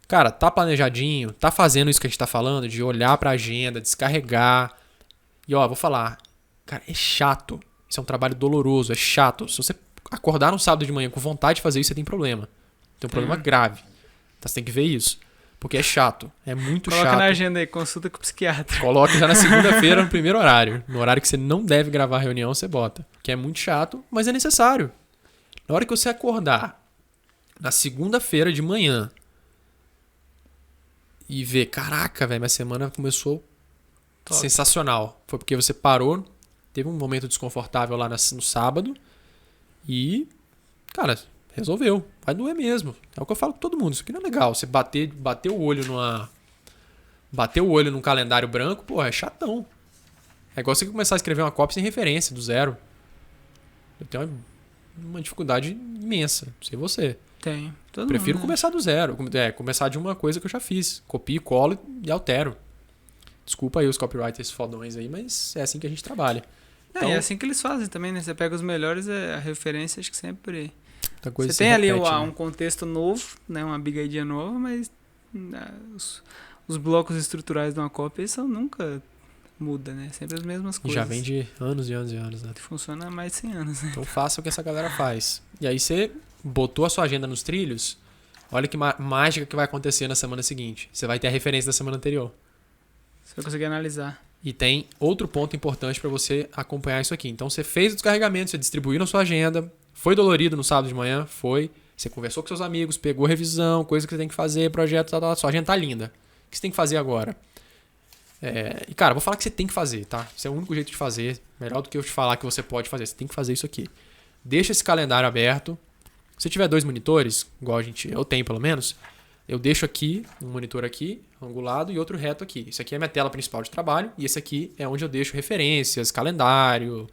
cara, tá planejadinho, tá fazendo isso que a gente tá falando, de olhar pra agenda, descarregar. E, ó, vou falar, cara, é chato. Isso é um trabalho doloroso, é chato. Se você acordar no sábado de manhã com vontade de fazer isso, você tem problema. Tem um problema grave. Então, você tem que ver isso. Porque é chato. É muito chato. Coloca na agenda aí, consulta com o psiquiatra. Coloca já na segunda-feira, no primeiro horário. No horário que você não deve gravar a reunião, você bota. Que é muito chato, mas é necessário. Na hora que você acordar, na segunda-feira de manhã, e ver, caraca, velho, minha semana começou sensacional. Foi porque você parou, teve um momento desconfortável lá no sábado e, cara, resolveu. Vai doer mesmo. É o que eu falo com todo mundo. Isso aqui não é legal. Você bater o olho num calendário branco, pô, é chatão. É igual você começar a escrever uma cópia sem referência, do zero. Eu tenho uma dificuldade imensa. Não sei você. Tem. Prefiro começar do zero. Começar de uma coisa que eu já fiz. Copio, colo e altero. Desculpa aí os copywriters fodões aí, mas é assim que a gente trabalha. Então, é assim que eles fazem também, né? Você pega os melhores, a referência acho que sempre... Você tem ali repete, um contexto novo, né? Uma big idea nova, mas os blocos estruturais de uma cópia nunca muda, né? Sempre as mesmas coisas. Já vem de anos e anos e anos, né? Funciona há mais de 100 anos, né? Então faça o que essa galera faz. E aí você botou a sua agenda nos trilhos, olha que mágica que vai acontecer na semana seguinte. Você vai ter a referência da semana anterior. Você vai conseguir analisar. E tem outro ponto importante para você acompanhar isso aqui. Então você fez o descarregamento, você distribuiu na sua agenda, foi dolorido no sábado de manhã, foi. Você conversou com seus amigos, pegou revisão, coisa que você tem que fazer, projeto, sua agenda tá linda. O que você tem que fazer agora? E cara, vou falar que você tem que fazer, tá? Esse é o único jeito de fazer. Melhor do que eu te falar que você pode fazer. Você tem que fazer isso aqui. Deixa esse calendário aberto. Se tiver 2 monitores, igual eu tenho pelo menos, eu deixo aqui, um monitor aqui, angulado, e outro reto aqui. Isso aqui é a minha tela principal de trabalho, e esse aqui é onde eu deixo referências, calendário,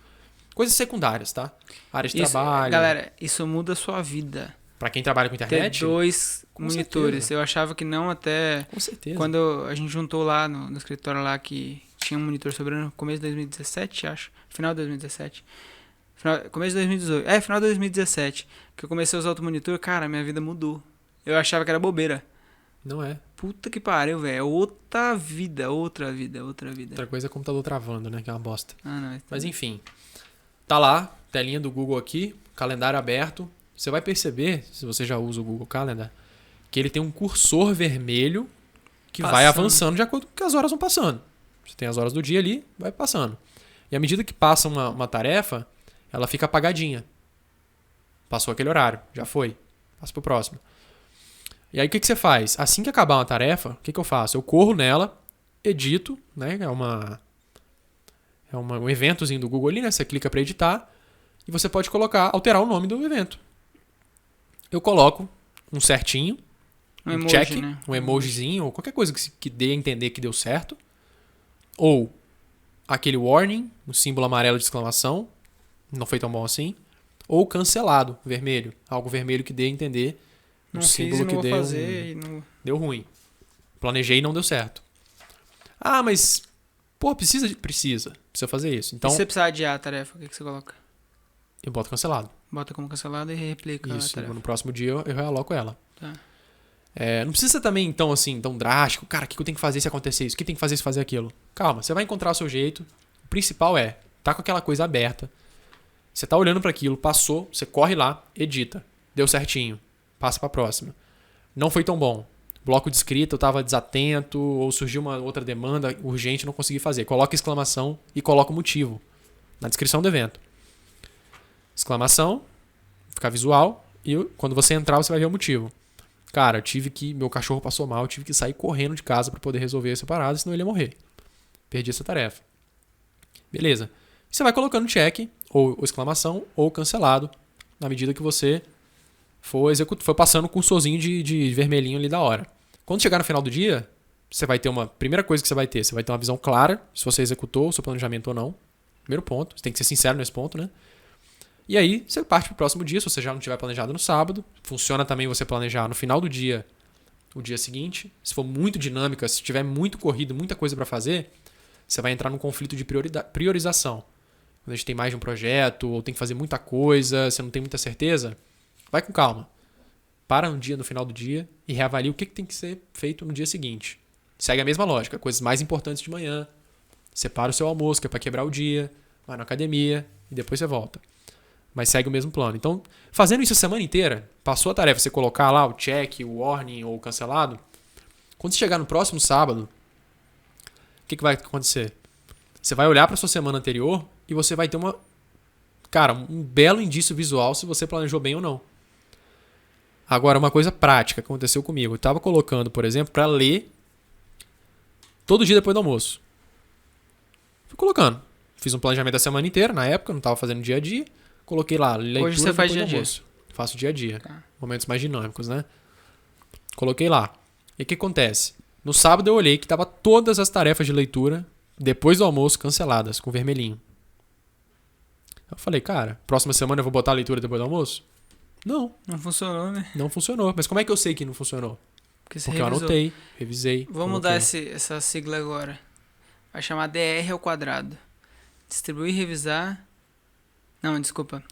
coisas secundárias, tá? Área de trabalho. Galera, isso muda a sua vida. Pra quem trabalha com internet? Ter 2 monitores. Certeza. Eu achava que não até... Com certeza. Quando a gente juntou lá no escritório lá que tinha um monitor sobrando no começo de 2017, acho. Final de 2017. Começo de 2018. Final de 2017. Que eu comecei a usar outro monitor, cara, minha vida mudou. Eu achava que era bobeira. Não é. Puta que pariu, velho. É outra vida. Outra coisa é computador travando, né? Que é uma bosta. Não, mas enfim. Tá lá, telinha do Google aqui, calendário aberto. Você vai perceber, se você já usa o Google Calendar, que ele tem um cursor vermelho que vai avançando de acordo com que as horas vão passando. Você tem as horas do dia ali, vai passando. E à medida que passa uma tarefa, ela fica apagadinha. Passou aquele horário, já foi. Passa pro próximo. E aí o que você faz? Assim que acabar uma tarefa, o que eu faço? Eu corro nela, edito, né? É um eventozinho do Google ali, né? Você clica para editar. e você pode alterar o nome do evento. Eu coloco um certinho, um emoji, check, né? um emojizinho, ou qualquer coisa que dê a entender que deu certo. Ou aquele warning, um símbolo amarelo de exclamação, não foi tão bom assim. Ou cancelado, vermelho. Algo vermelho que dê a entender, um símbolo que deu ruim. Planejei e não deu certo. Ah, mas... Pô, precisa fazer isso. Então, e se você precisar adiar a tarefa, o que você coloca? Eu boto cancelado. Bota como cancelado e replica a tarefa. No próximo dia eu realoco ela. Tá. Não precisa também, então, assim, tão drástico. Cara, o que eu tenho que fazer se acontecer isso? O que tem que fazer se fazer aquilo? Calma, você vai encontrar o seu jeito. O principal tá com aquela coisa aberta. Você tá olhando para aquilo, passou, você corre lá, edita. Deu certinho. Passa pra próxima. Não foi tão bom. Bloco de escrita, eu tava desatento, ou surgiu uma outra demanda urgente, não consegui fazer. Coloca exclamação e coloca o motivo na descrição do evento. Exclamação, ficar visual, e quando você entrar você vai ver o motivo. Cara, meu cachorro passou mal, eu tive que sair correndo de casa para poder resolver essa parada, senão ele ia morrer. Perdi essa tarefa. Beleza. Você vai colocando check, ou exclamação, ou cancelado, na medida que você for passando o cursorzinho de vermelhinho ali da hora. Quando chegar no final do dia, você vai ter primeira coisa que você vai ter uma visão clara se você executou o seu planejamento ou não. Primeiro ponto, você tem que ser sincero nesse ponto, né? E aí, você parte para o próximo dia, se você já não tiver planejado no sábado. Funciona também você planejar no final do dia, o dia seguinte. Se for muito dinâmica, se tiver muito corrido, muita coisa para fazer, você vai entrar num conflito de priorização. Quando a gente tem mais de um projeto, ou tem que fazer muita coisa, você não tem muita certeza, vai com calma. Para um dia no final do dia e reavalia o que tem que ser feito no dia seguinte. Segue a mesma lógica, coisas mais importantes de manhã. Separa o seu almoço, que é para quebrar o dia, vai na academia e depois você volta. Mas segue o mesmo plano. Então, fazendo isso a semana inteira, passou a tarefa, você colocar lá o check, o warning ou o cancelado, quando você chegar no próximo sábado, o que vai acontecer? Você vai olhar para a sua semana anterior e você vai ter um belo indício visual se você planejou bem ou não. Agora, uma coisa prática que aconteceu comigo. Eu estava colocando, por exemplo, para ler todo dia depois do almoço. Fui colocando. Fiz um planejamento da semana inteira, na época, não estava fazendo dia a dia. Coloquei lá, leitura hoje você faz dia do almoço. Faço dia a dia. Tá. Momentos mais dinâmicos, né? Coloquei lá. E o que acontece? No sábado eu olhei que estava todas as tarefas de leitura, depois do almoço, canceladas, com vermelhinho. Eu falei, cara, próxima semana eu vou botar a leitura depois do almoço? Não. Não funcionou, né? Não funcionou. Mas como é que eu sei que não funcionou? Porque revisou. Eu anotei, revisei. Vamos mudar essa sigla agora. Vai chamar DR ao quadrado. Distribuir, revisar... Não, desculpa.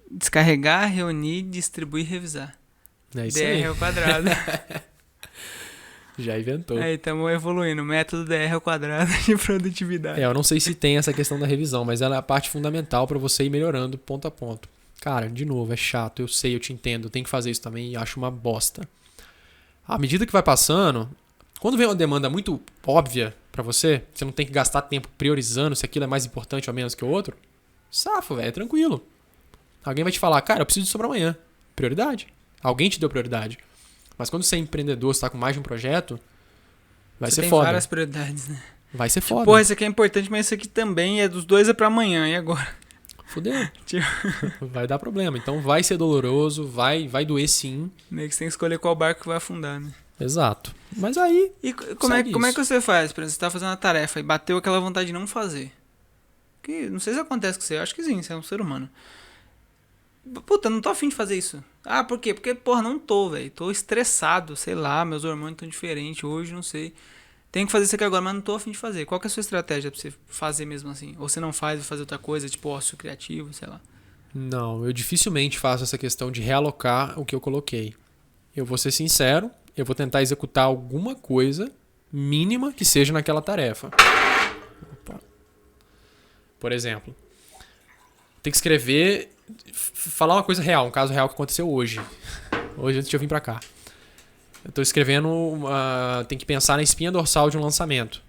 Descarregar, reunir, distribuir, revisar. É isso DR aí. ao quadrado. Já inventou. Aí, estamos evoluindo. Método DR ao quadrado de produtividade. Eu não sei se tem essa questão da revisão, mas ela é a parte fundamental para você ir melhorando ponto a ponto. Cara, de novo, é chato. Eu sei, eu te entendo. Eu tenho que fazer isso também e acho uma bosta. À medida que vai passando, quando vem uma demanda muito óbvia para você não tem que gastar tempo priorizando se aquilo é mais importante ou menos que o outro, safo, velho, é tranquilo. Alguém vai te falar, cara, eu preciso disso pra amanhã. Prioridade. Alguém te deu prioridade. Mas quando você é empreendedor, você tá com mais de um projeto, vai ser foda. Você tem várias prioridades, né? Vai ser foda. Porra, isso aqui é importante, mas isso aqui também é dos dois é pra amanhã, e agora? Fudeu. Vai dar problema. Então vai ser doloroso, vai doer sim. Meio que você tem que escolher qual barco que vai afundar, né? Exato. Mas aí. E como é que você faz? Por exemplo, você tá fazendo uma tarefa e bateu aquela vontade de não fazer. Que não sei se acontece com você, eu acho que sim, você é um ser humano. Puta, não tô afim de fazer isso. Ah, por quê? Porque, porra, não tô, velho. Tô estressado, sei lá, meus hormônios estão diferentes hoje, não sei. Tenho que fazer isso aqui agora, mas não tô afim de fazer. Qual que é a sua estratégia pra você fazer mesmo assim? Ou você não faz, vai fazer outra coisa, tipo ócio criativo, sei lá. Não, eu dificilmente faço essa questão de realocar o que eu coloquei. Eu vou ser sincero, eu vou tentar executar alguma coisa mínima que seja naquela tarefa. Opa. Por exemplo, tem que escrever, falar uma coisa real, um caso real que aconteceu hoje. Hoje, antes de eu vir pra cá. Eu tô escrevendo, tem que pensar na espinha dorsal de um lançamento.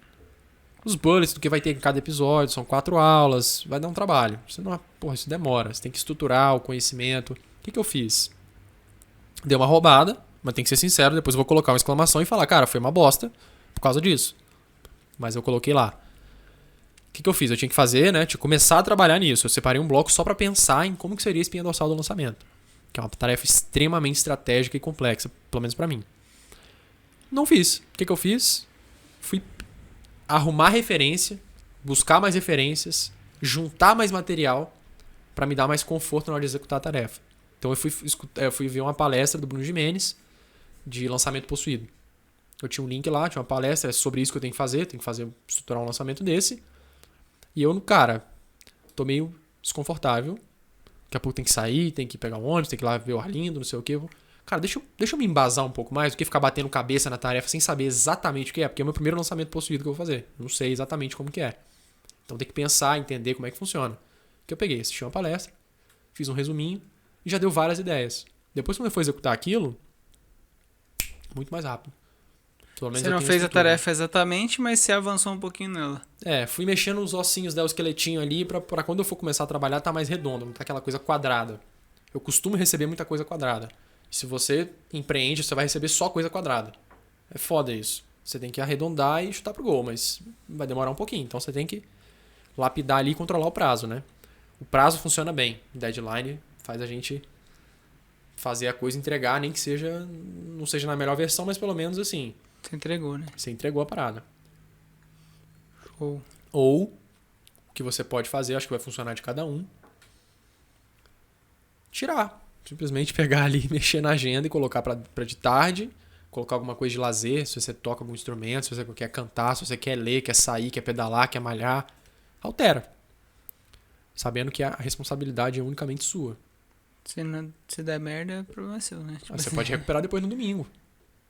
Os bullets do que vai ter em cada episódio, são 4 aulas, vai dar um trabalho. Isso demora, você tem que estruturar o conhecimento. O que eu fiz? Deu uma roubada, mas tem que ser sincero, depois eu vou colocar uma exclamação e falar, cara, foi uma bosta por causa disso. Mas eu coloquei lá. O que eu fiz? Eu tinha que fazer, né? Tinha que começar a trabalhar nisso. Eu separei um bloco só para pensar em como que seria a espinha dorsal do lançamento. Que é uma tarefa extremamente estratégica e complexa, pelo menos para mim. Não fiz. O que eu fiz? Fui arrumar referência, buscar mais referências, juntar mais material para me dar mais conforto na hora de executar a tarefa. Então eu fui ver uma palestra do Bruno Gimenez de lançamento possuído. Eu tinha um link lá, tinha uma palestra sobre isso que eu tenho que fazer estruturar um lançamento desse. E eu, cara, tô meio desconfortável. Daqui a pouco tem que sair, tem que pegar um ônibus, tem que ir lá ver o Arlindo, não sei o quê. Cara, deixa eu me embasar um pouco mais do que ficar batendo cabeça na tarefa sem saber exatamente o que é, porque é o meu primeiro lançamento possuído que eu vou fazer. Não sei exatamente como que é. Então tem que pensar, entender como é que funciona. O que eu peguei? Assisti uma palestra, fiz um resuminho e já deu várias ideias. Depois, quando eu for executar aquilo, muito mais rápido. Você não fez a tarefa exatamente, mas você avançou um pouquinho nela. Fui mexendo os ossinhos, o esqueletinho ali, pra quando eu for começar a trabalhar, tá mais redondo, não tá aquela coisa quadrada. Eu costumo receber muita coisa quadrada. Se você empreende, você vai receber só coisa quadrada. É foda isso. Você tem que arredondar e chutar pro gol, mas vai demorar um pouquinho. Então você tem que lapidar ali e controlar o prazo, né? O prazo funciona bem. Deadline faz a gente fazer a coisa entregar, nem que não seja na melhor versão, mas pelo menos assim. Você entregou, né? Você entregou a parada. Show. Ou o que você pode fazer, acho que vai funcionar de cada um. Tirar. Simplesmente pegar ali, mexer na agenda e colocar pra de tarde. Colocar alguma coisa de lazer, se você toca algum instrumento, se você quer cantar, se você quer ler, quer sair, quer pedalar, quer malhar. Altera. Sabendo que a responsabilidade é unicamente sua. Se der merda, o problema é seu, né? Você pode recuperar depois no domingo.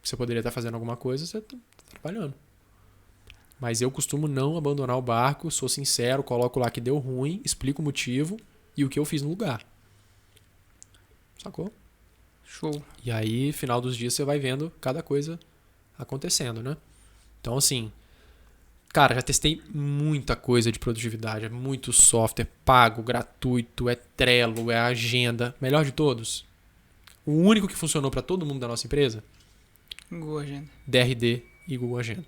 Você poderia estar fazendo alguma coisa, você está trabalhando. Mas eu costumo não abandonar o barco, sou sincero, coloco lá que deu ruim, explico o motivo e o que eu fiz no lugar. Sacou? Show. E aí, final dos dias, você vai vendo cada coisa acontecendo, né? Então, assim, cara, já testei muita coisa de produtividade, é muito software pago, gratuito, é Trello, é agenda. Melhor de todos, o único que funcionou para todo mundo da nossa empresa, Google Agenda. DRD e Google Agenda.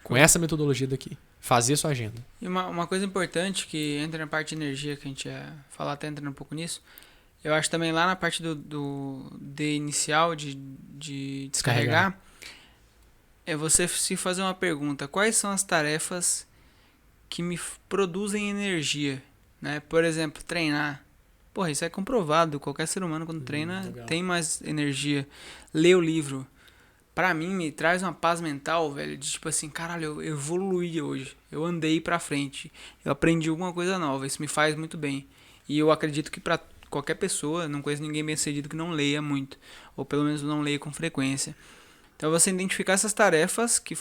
Com essa metodologia daqui. Fazer sua agenda. E uma coisa importante que entra na parte de energia, que a gente ia falar, até entrando um pouco nisso, eu acho também lá na parte de inicial, de descarregar, é você se fazer uma pergunta. Quais são as tarefas que me produzem energia? Né? Por exemplo, treinar. Porra, isso é comprovado. Qualquer ser humano quando treina tem mais energia. Ler o livro. Pra mim, me traz uma paz mental, velho, de tipo assim, caralho, eu evoluí hoje, eu andei pra frente, eu aprendi alguma coisa nova, isso me faz muito bem. E eu acredito que pra qualquer pessoa, não conheço ninguém bem-sucedido que não leia muito, ou pelo menos não leia com frequência. Então você identificar essas tarefas que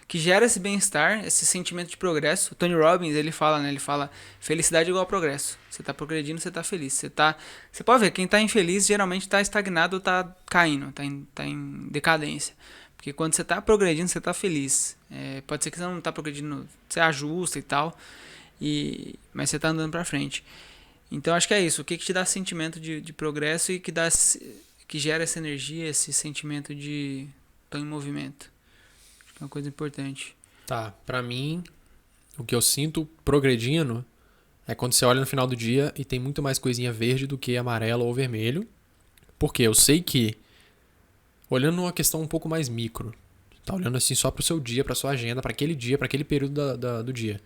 que gera esse bem-estar, esse sentimento de progresso. O Tony Robbins, ele fala, né? Ele fala, felicidade é igual a progresso. Você tá progredindo, você tá feliz. Você pode ver, quem tá infeliz geralmente tá estagnado ou tá caindo, tá em decadência. Porque quando você tá progredindo, você tá feliz. Pode ser que você não tá progredindo, você ajusta e tal, mas você tá andando pra frente. Então acho que é isso. O que te dá sentimento de progresso e que gera essa energia, esse sentimento de tô em movimento. É uma coisa importante. Tá, pra mim, o que eu sinto progredindo é quando você olha no final do dia e tem muito mais coisinha verde do que amarelo ou vermelho. Porque eu sei que, olhando uma questão um pouco mais micro, tá olhando assim só pro seu dia, pra sua agenda, pra aquele dia, pra aquele período do dia.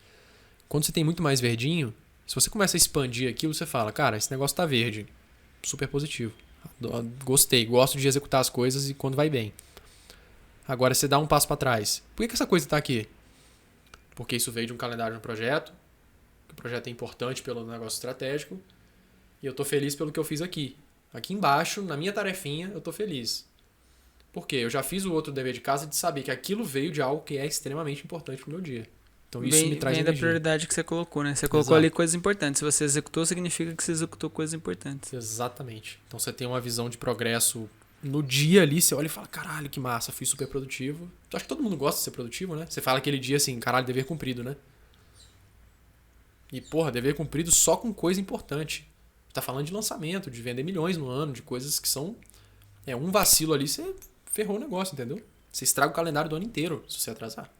Quando você tem muito mais verdinho, se você começa a expandir aquilo, você fala, cara, esse negócio tá verde. Super positivo. Gostei, gosto de executar as coisas e quando vai bem. Agora você dá um passo para trás. Por que essa coisa está aqui? Porque isso veio de um calendário de um projeto. Que o projeto é importante pelo negócio estratégico. E eu estou feliz pelo que eu fiz aqui. Aqui embaixo, na minha tarefinha, eu estou feliz. Por quê? Eu já fiz o outro dever de casa de saber que aquilo veio de algo que é extremamente importante pro meu dia. Então isso me traz energia. Da prioridade que você colocou, né? Você colocou ali coisas importantes. Se você executou, significa que você executou coisas importantes. Exatamente. Então você tem uma visão de progresso. No dia ali, você olha e fala, caralho, que massa, fui super produtivo. Acho que todo mundo gosta de ser produtivo, né? Você fala aquele dia assim, caralho, dever cumprido, né? E, porra, dever cumprido só com coisa importante. Tá falando de lançamento, de vender milhões no ano, de coisas que são... um vacilo ali, você ferrou o negócio, entendeu? Você estraga o calendário do ano inteiro, se você atrasar.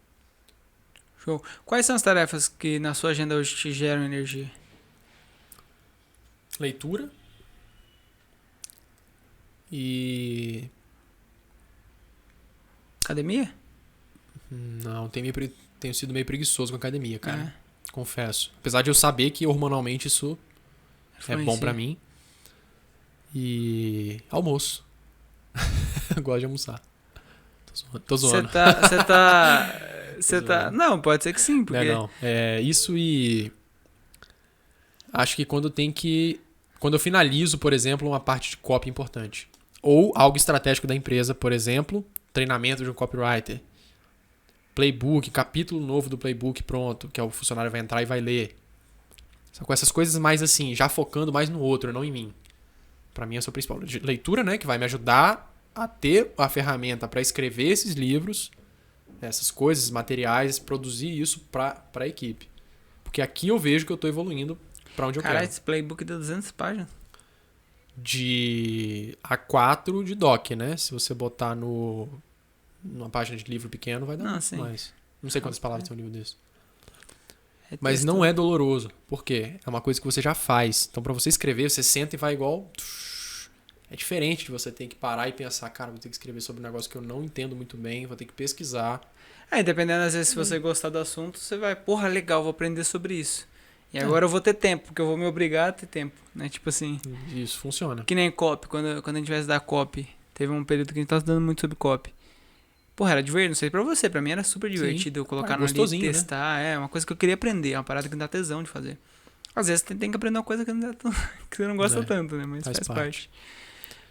Show. Quais são as tarefas que na sua agenda hoje te geram energia? Leitura. E... Academia? Não, tenho sido meio preguiçoso com academia, cara. Confesso. Apesar de eu saber que hormonalmente isso é bom pra mim. E almoço. Gosto de almoçar. Tô zoando. Você tá... Não, pode ser que sim, porque... Não. É isso e... Acho que quando eu finalizo, por exemplo, uma parte de copy importante. Ou algo estratégico da empresa, por exemplo, treinamento de um copywriter. Playbook, capítulo novo do playbook pronto, que o funcionário vai entrar e vai ler. Com essas coisas mais assim, já focando mais no outro, não em mim. Pra mim, essa é a principal. Leitura, né? Que vai me ajudar a ter a ferramenta para escrever esses livros, essas coisas, materiais, produzir isso pra equipe. Porque aqui eu vejo que eu tô evoluindo pra onde eu quero. Caralho, esse playbook deu 200 páginas. De A4 de doc, né? Se você botar numa página de livro pequeno, vai dar mais. Não sei quantas palavras tem um livro desse. Mas não é doloroso. Por quê? É uma coisa que você já faz. Então, pra você escrever, você senta e vai igual... É diferente de você ter que parar e pensar, cara, vou ter que escrever sobre um negócio que eu não entendo muito bem, vou ter que pesquisar. Dependendo, às vezes, se você gostar do assunto, você vai, porra, legal, vou aprender sobre isso. E agora eu vou ter tempo, porque eu vou me obrigar a ter tempo, né? Tipo assim... Isso funciona. Que nem copy, quando a gente vai estudar copy, teve um período que a gente tava estudando muito sobre copy. Porra, era divertido, não sei pra você, pra mim era super divertido eu colocar no ali e testar, né? É uma coisa que eu queria aprender, é uma parada que me dá tesão de fazer. Às vezes você tem que aprender uma coisa que você não gosta tanto, né? Mas faz parte.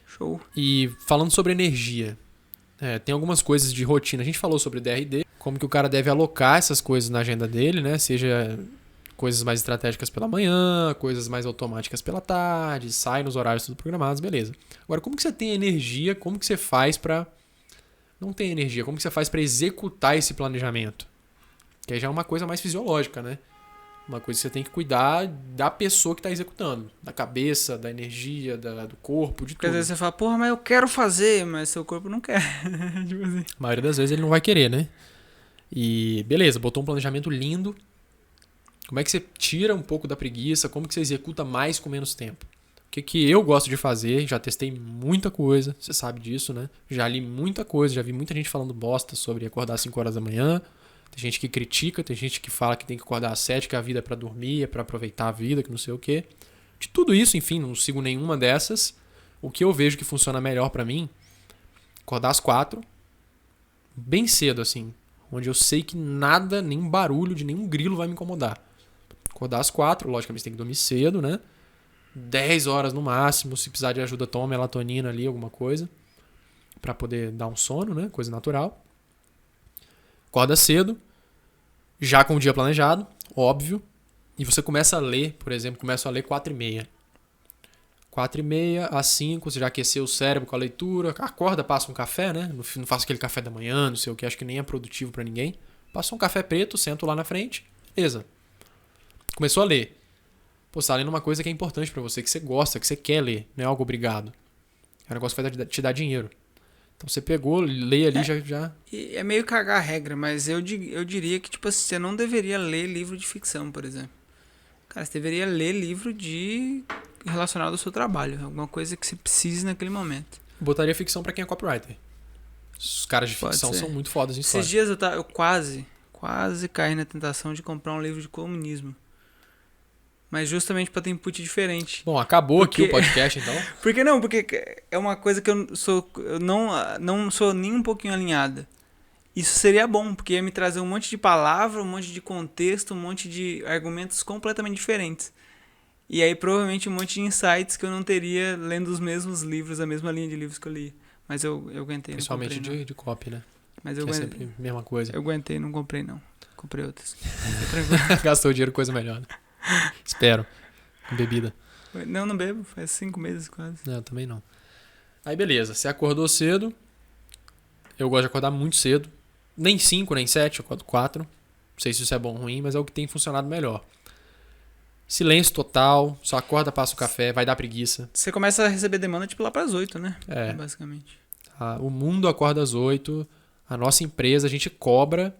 Show. E falando sobre energia, tem algumas coisas de rotina. A gente falou sobre DRD, como que o cara deve alocar essas coisas na agenda dele, né? Seja coisas mais estratégicas pela manhã, coisas mais automáticas pela tarde, sai nos horários tudo programados, beleza. Agora, como que você tem energia? Como que você faz pra... Não tem energia. Como que você faz pra executar esse planejamento? Que aí já é uma coisa mais fisiológica, né? Uma coisa que você tem que cuidar da pessoa que está executando. Da cabeça, da energia, do corpo, de tudo. Porque às vezes você fala, porra, mas eu quero fazer, mas seu corpo não quer. Tipo assim. A maioria das vezes ele não vai querer, né? E beleza, botou um planejamento lindo. Como é que você tira um pouco da preguiça? Como que você executa mais com menos tempo? O que eu gosto de fazer? Já testei muita coisa, você sabe disso, né? Já li muita coisa, já vi muita gente falando bosta sobre acordar às 5 horas da manhã. Tem gente que critica, tem gente que fala que tem que acordar às 7, que a vida é pra dormir, é pra aproveitar a vida, que não sei o quê. De tudo isso, enfim, não sigo nenhuma dessas. O que eu vejo que funciona melhor pra mim, acordar às 4, bem cedo, assim, onde eu sei que nada, nenhum barulho de nenhum grilo vai me incomodar. Acordar às 4, logicamente tem que dormir cedo, né? 10 horas no máximo, se precisar de ajuda, toma melatonina ali, alguma coisa, pra poder dar um sono, né? Coisa natural. Acorda cedo, já com o dia planejado, óbvio, e você começa a ler, por exemplo, começa a ler 4h30. 4h30 às 5, você já aqueceu o cérebro com a leitura, acorda, passa um café, né? Não faço aquele café da manhã, não sei o que, acho que nem é produtivo pra ninguém. Passa um café preto, sento lá na frente, beleza. Começou a ler. Pô, você tá lendo uma coisa que é importante pra você, que você gosta, que você quer ler, não é algo obrigado. É um negócio que vai te dar dinheiro. Então você pegou, lê ali, já... É meio cagar a regra, mas eu diria que tipo, você não deveria ler livro de ficção, por exemplo. Cara, você deveria ler livro relacionado ao seu trabalho. Alguma coisa que você precise naquele momento. Botaria ficção pra quem é copywriter. Os caras de ficção são muito fodas em história. Esses dias eu quase caí na tentação de comprar um livro de comunismo. Mas justamente pra ter input diferente. Bom, acabou aqui o podcast, então. Porque é uma coisa que eu não sou nem um pouquinho alinhada. Isso seria bom, porque ia me trazer um monte de palavra, um monte de contexto, um monte de argumentos completamente diferentes. E aí provavelmente um monte de insights que eu não teria lendo os mesmos livros, a mesma linha de livros que eu li. Mas eu aguentei, principalmente não comprei, de copy, né? Mas eu é sempre a mesma coisa. Eu aguentei, não comprei não. Comprei outras. Gastou dinheiro com coisa melhor, né? Espero. Com bebida. Não bebo. Faz 5 meses quase. Não, também não. Aí beleza. Você acordou cedo. Eu gosto de acordar muito cedo. Nem 5, nem 7. Eu acordo 4. Não sei se isso é bom ou ruim, mas é o que tem funcionado melhor. Silêncio total. Só acorda, passa o café. Vai dar preguiça. Você começa a receber demanda tipo lá pras 8, né? É. Basicamente. O mundo acorda às 8. A nossa empresa, a gente cobra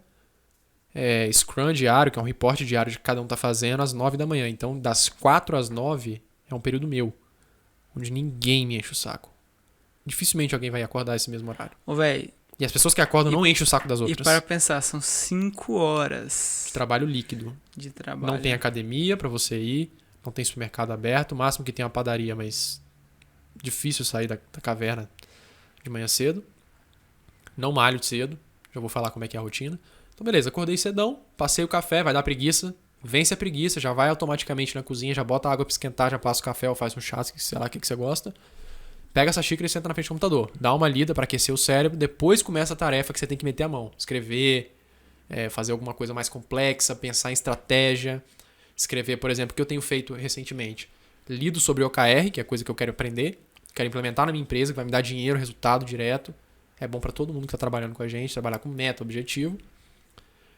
Scrum diário, que é um reporte diário de que cada um tá fazendo, às 9 da manhã. Então, das 4 às 9 é um período meu, onde ninguém me enche o saco. Dificilmente alguém vai acordar esse mesmo horário. Ô, velho. E as pessoas que acordam não enchem o saco das outras. E para pensar, são 5 horas de trabalho líquido. De trabalho. Não tem academia pra você ir, não tem supermercado aberto, o máximo que tem é uma padaria, mas difícil sair da caverna de manhã cedo. Não malho cedo, já vou falar como é que é a rotina. Então beleza, acordei cedão, passei o café, vai dar preguiça, vence a preguiça, já vai automaticamente na cozinha, já bota a água pra esquentar, já passa o café ou faz um chá, sei lá o que você gosta. Pega essa xícara e senta na frente do computador. Dá uma lida para aquecer o cérebro. Depois começa a tarefa que você tem que meter a mão. Escrever, fazer alguma coisa mais complexa, pensar em estratégia. Escrever, por exemplo, o que eu tenho feito recentemente. Lido sobre OKR, que é coisa que eu quero aprender. Quero implementar na minha empresa, que vai me dar dinheiro, resultado direto. É bom para todo mundo que está trabalhando com a gente, trabalhar com meta, objetivo.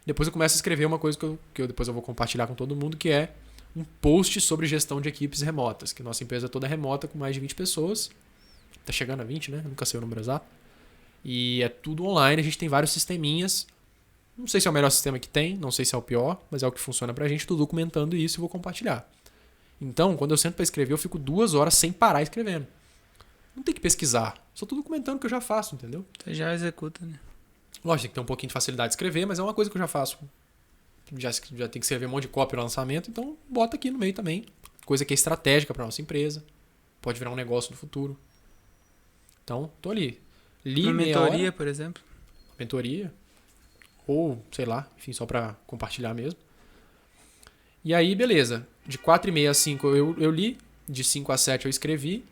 Depois eu começo a escrever uma coisa que depois eu vou compartilhar com todo mundo, que é um post sobre gestão de equipes remotas. Que nossa empresa é toda remota, com mais de 20 pessoas. Tá chegando a 20, né? Eu nunca sei o número exato. E é tudo online, a gente tem vários sisteminhas. Não sei se é o melhor sistema que tem, não sei se é o pior, mas é o que funciona pra gente. Tô documentando isso e vou compartilhar. Então, quando eu sento pra escrever, eu fico 2 horas sem parar escrevendo. Não tem que pesquisar. Só tô documentando o que eu já faço, entendeu? Você já executa, né? Lógico, tem que ter um pouquinho de facilidade de escrever, mas é uma coisa que eu já faço. Já tem que escrever um monte de cópia no lançamento, então bota aqui no meio também. Coisa que é estratégica pra nossa empresa. Pode virar um negócio no futuro. Então, tô ali. Li uma meia mentoria, hora, por exemplo. mentoria. Ou, sei lá, enfim, só pra compartilhar mesmo. E aí, beleza. De 4h30 a 5 eu li. De 5 a 7 eu escrevi.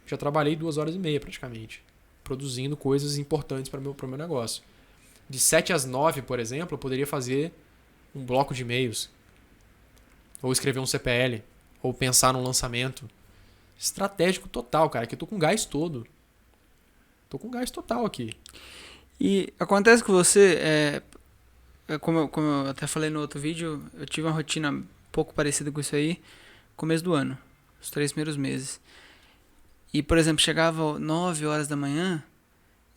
Já trabalhei 2h30 praticamente. Produzindo coisas importantes para o meu negócio. De 7 às 9, por exemplo, eu poderia fazer um bloco de e-mails. Ou escrever um CPL. Ou pensar num lançamento. Estratégico total, cara. Que eu tô com gás todo. Tô com gás total aqui. E acontece que você, como eu até falei no outro vídeo, eu tive uma rotina um pouco parecida com isso aí, começo do ano, os 3 primeiros meses. E, por exemplo, chegava 9 horas da manhã,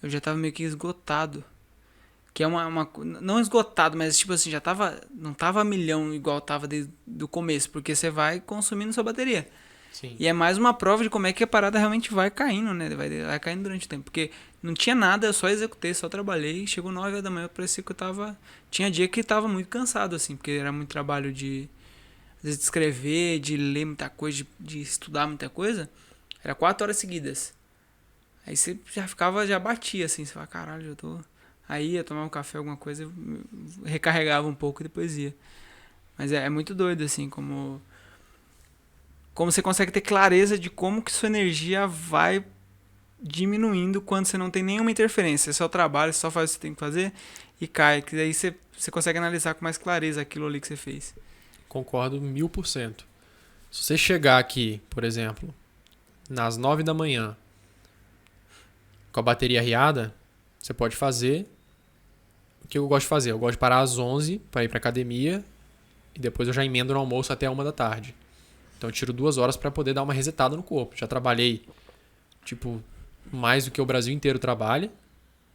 eu já tava meio que esgotado. Que é não esgotado, mas tipo assim, não tava a milhão igual tava desde o começo, porque você vai consumindo sua bateria. Sim. E é mais uma prova de como é que a parada realmente vai caindo, né? Vai caindo durante o tempo. Porque não tinha nada, eu só executei, só trabalhei. Chegou 9 horas da manhã, parecia que eu tava... Tinha dia que tava muito cansado, assim, porque era muito trabalho às vezes, de escrever, de ler muita coisa, de estudar muita coisa. Era 4 horas seguidas. Aí você já batia, assim. Você fala, caralho, eu tô... Aí ia tomar um café, alguma coisa, eu recarregava um pouco e depois ia. Mas é muito doido, assim, como você consegue ter clareza de como que sua energia vai diminuindo quando você não tem nenhuma interferência. É só trabalho, você só faz o que você tem que fazer e cai. Que daí você consegue analisar com mais clareza aquilo ali que você fez. Concordo 1000%. Se você chegar aqui, por exemplo, nas 9 da manhã, com a bateria riada, você pode fazer o que eu gosto de fazer. Eu gosto de parar às 11 para ir para academia e depois eu já emendo no almoço até 1 da tarde. Então eu tiro 2 horas para poder dar uma resetada no corpo. Já trabalhei, mais do que o Brasil inteiro trabalha.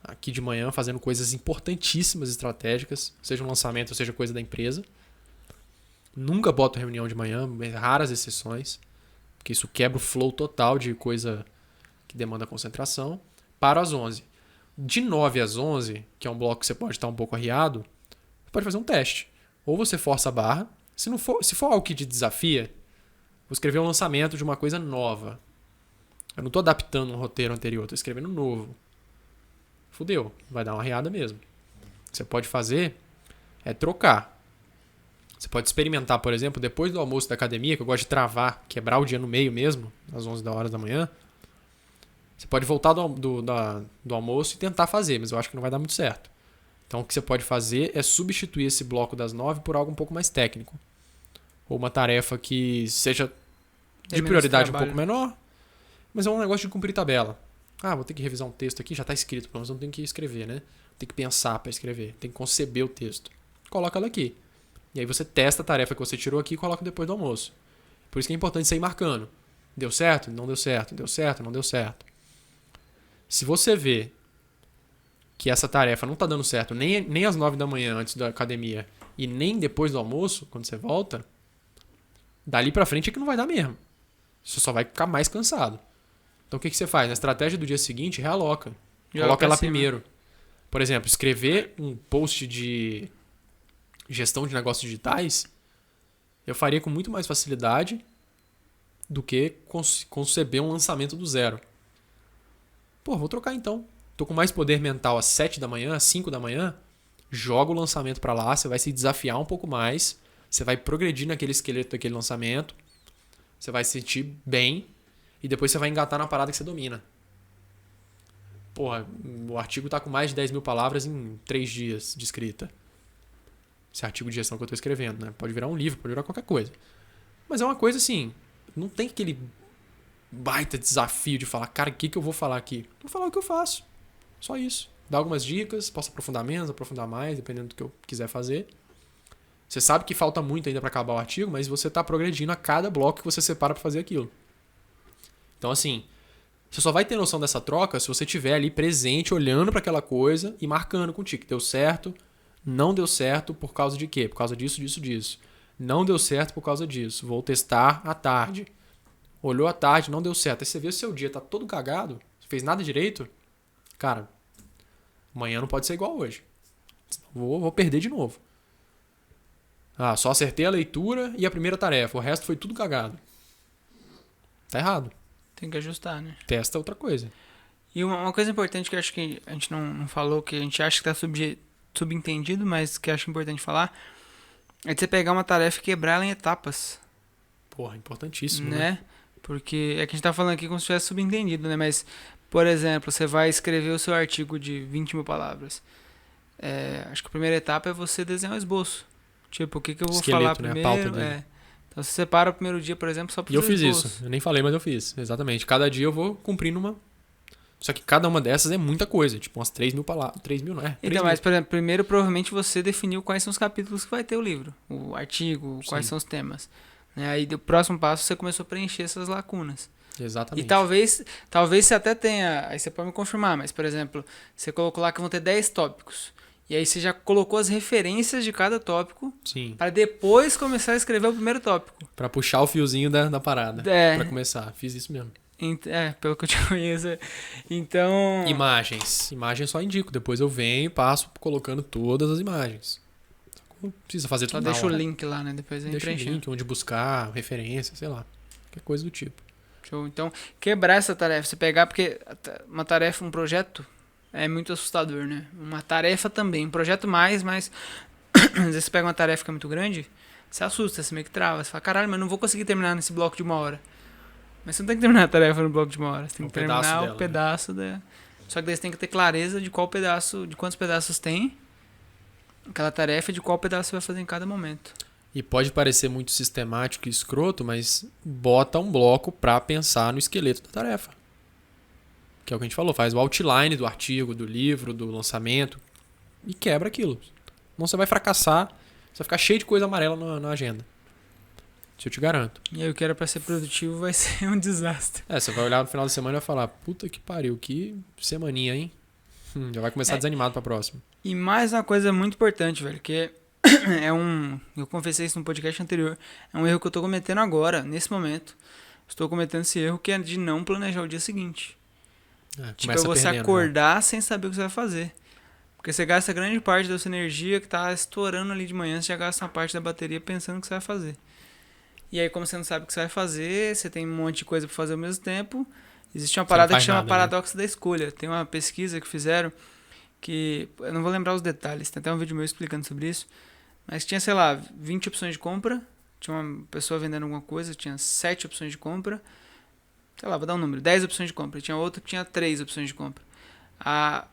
Aqui de manhã fazendo coisas importantíssimas, estratégicas. Seja um lançamento, seja coisa da empresa. Nunca boto reunião de manhã, raras exceções. Porque isso quebra o flow total de coisa que demanda concentração. Paro às 11. De 9 às 11, que é um bloco que você pode estar um pouco arriado, você pode fazer um teste. Ou você força a barra. Se for algo que te desafia, vou escrever um lançamento de uma coisa nova. Eu não estou adaptando um roteiro anterior, estou escrevendo novo. Fudeu, vai dar uma arriada mesmo. O que você pode fazer é trocar. Você pode experimentar, por exemplo, depois do almoço da academia, que eu gosto de travar, quebrar o dia no meio mesmo, às 11 horas da manhã. Você pode voltar do almoço e tentar fazer, mas eu acho que não vai dar muito certo. Então o que você pode fazer é substituir esse bloco das 9 por algo um pouco mais técnico. Ou uma tarefa que seja de prioridade um pouco menor, mas é um negócio de cumprir tabela. Vou ter que revisar um texto aqui, já está escrito, pelo menos não tem que escrever, né? Tem que pensar para escrever, tem que conceber o texto. Coloca ela aqui. E aí você testa a tarefa que você tirou aqui e coloca depois do almoço. Por isso que é importante você ir marcando. Deu certo? Não deu certo. Deu certo? Não deu certo. Se você vê que essa tarefa não está dando certo nem às 9 da manhã antes da academia e nem depois do almoço, quando você volta, dali pra frente é que não vai dar mesmo. Você só vai ficar mais cansado. Então o que você faz? Na estratégia do dia seguinte, realoca. Coloca ela primeiro. Por exemplo, escrever um post de gestão de negócios digitais, eu faria com muito mais facilidade do que conceber um lançamento do zero. Pô, vou trocar então. Tô com mais poder mental às 7 da manhã, às 5 da manhã, joga o lançamento pra lá, você vai se desafiar um pouco mais, você vai progredir naquele esqueleto daquele lançamento, você vai se sentir bem e depois você vai engatar na parada que você domina. Porra, o artigo tá com mais de 10 mil palavras em 3 dias de escrita. Esse artigo de gestão que eu tô escrevendo, né? Pode virar um livro, pode virar qualquer coisa. Mas é uma coisa assim, não tem aquele baita desafio de falar, cara, o que eu vou falar aqui? Vou falar o que eu faço. Só isso. Dar algumas dicas, posso aprofundar menos, aprofundar mais, dependendo do que eu quiser fazer. Você sabe que falta muito ainda para acabar o artigo, mas você tá progredindo a cada bloco que você separa para fazer aquilo. Então, assim, você só vai ter noção dessa troca se você estiver ali presente, olhando para aquela coisa e marcando contigo. Deu certo, não deu certo por causa de quê? Por causa disso, disso, disso. Não deu certo por causa disso. Vou testar à tarde. Olhou à tarde, não deu certo. Aí você vê o seu dia tá todo cagado, não fez nada direito. Cara, amanhã não pode ser igual hoje. Vou perder de novo. Ah, só acertei a leitura e a primeira tarefa. O resto foi tudo cagado. Tá errado. Tem que ajustar, né? Testa outra coisa. E uma coisa importante que eu acho que a gente não falou, que a gente acha que tá subentendido, mas que eu acho importante falar, é de você pegar uma tarefa e quebrar ela em etapas. Porra, importantíssimo, né? Porque é que a gente tá falando aqui como se tivesse subentendido, né? Mas, por exemplo, você vai escrever o seu artigo de 20 mil palavras. Acho que a primeira etapa é você desenhar o esboço. Tipo, o que eu vou falar primeiro. Né? A pauta dele. Então você separa o primeiro dia, por exemplo, só para E eu fiz isso. Eu nem falei, mas eu fiz. Exatamente. Cada dia eu vou cumprindo uma. Só que cada uma dessas é muita coisa. Tipo, umas 3 mil palavras. 3 mil não é? Então, mas, por exemplo, primeiro provavelmente você definiu quais são os capítulos que vai ter o livro. O artigo, quais são os temas. Aí, do próximo passo, você começou a preencher essas lacunas. Exatamente. E talvez você até tenha, aí você pode me confirmar, mas, por exemplo, você colocou lá que vão ter 10 tópicos. E aí você já colocou as referências de cada tópico. Sim. Para depois começar a escrever o primeiro tópico. Para puxar o fiozinho da parada. Para começar. Fiz isso mesmo. Pelo que eu te conheço. Então... Imagens. Imagens só indico. Depois eu venho e passo colocando todas as imagens. Não precisa fazer tudo. Só deixa o link lá, né? Depois eu deixa o link, onde buscar, referência, sei lá. Qualquer coisa do tipo. Show. Então, quebrar essa tarefa. Você pegar, porque uma tarefa, um projeto, é muito assustador, né? Uma tarefa também. Um projeto mais, mas... Às vezes você pega uma tarefa que é muito grande, você assusta, você meio que trava. Você fala, caralho, mas não vou conseguir terminar nesse bloco de 1 hora. Mas você não tem que terminar a tarefa no bloco de 1 hora. Você tem que terminar o pedaço dela. Só que daí você tem que ter clareza de qual pedaço, de quantos pedaços tem aquela tarefa e de qual pedaço você vai fazer em cada momento. E pode parecer muito sistemático e escroto, mas bota um bloco pra pensar no esqueleto da tarefa. Que é o que a gente falou, faz o outline do artigo, do livro, do lançamento e quebra aquilo. Senão você vai fracassar, você vai ficar cheio de coisa amarela na agenda. Isso eu te garanto. E aí o que era pra ser produtivo vai ser um desastre. Você vai olhar no final da semana e vai falar, puta que pariu, que semaninha, hein? Já vai começar desanimado pra próxima. E mais uma coisa muito importante, velho, que eu confessei isso no podcast anterior, é um erro que eu tô cometendo agora, nesse momento. Estou cometendo esse erro que é de não planejar o dia seguinte. Tipo, é você acordar, né, sem saber o que você vai fazer. Porque você gasta grande parte da sua energia que tá estourando ali de manhã, você já gasta uma parte da bateria pensando o que você vai fazer. E aí, como você não sabe o que você vai fazer, você tem um monte de coisa pra fazer ao mesmo tempo, existe uma parada que chama paradoxo da escolha. Tem uma pesquisa que fizeram que, eu não vou lembrar os detalhes, tem até um vídeo meu explicando sobre isso, mas tinha, sei lá, 20 opções de compra, tinha uma pessoa vendendo alguma coisa, tinha 7 opções de compra, sei lá, vou dar um número, 10 opções de compra, tinha outra que tinha 3 opções de compra. A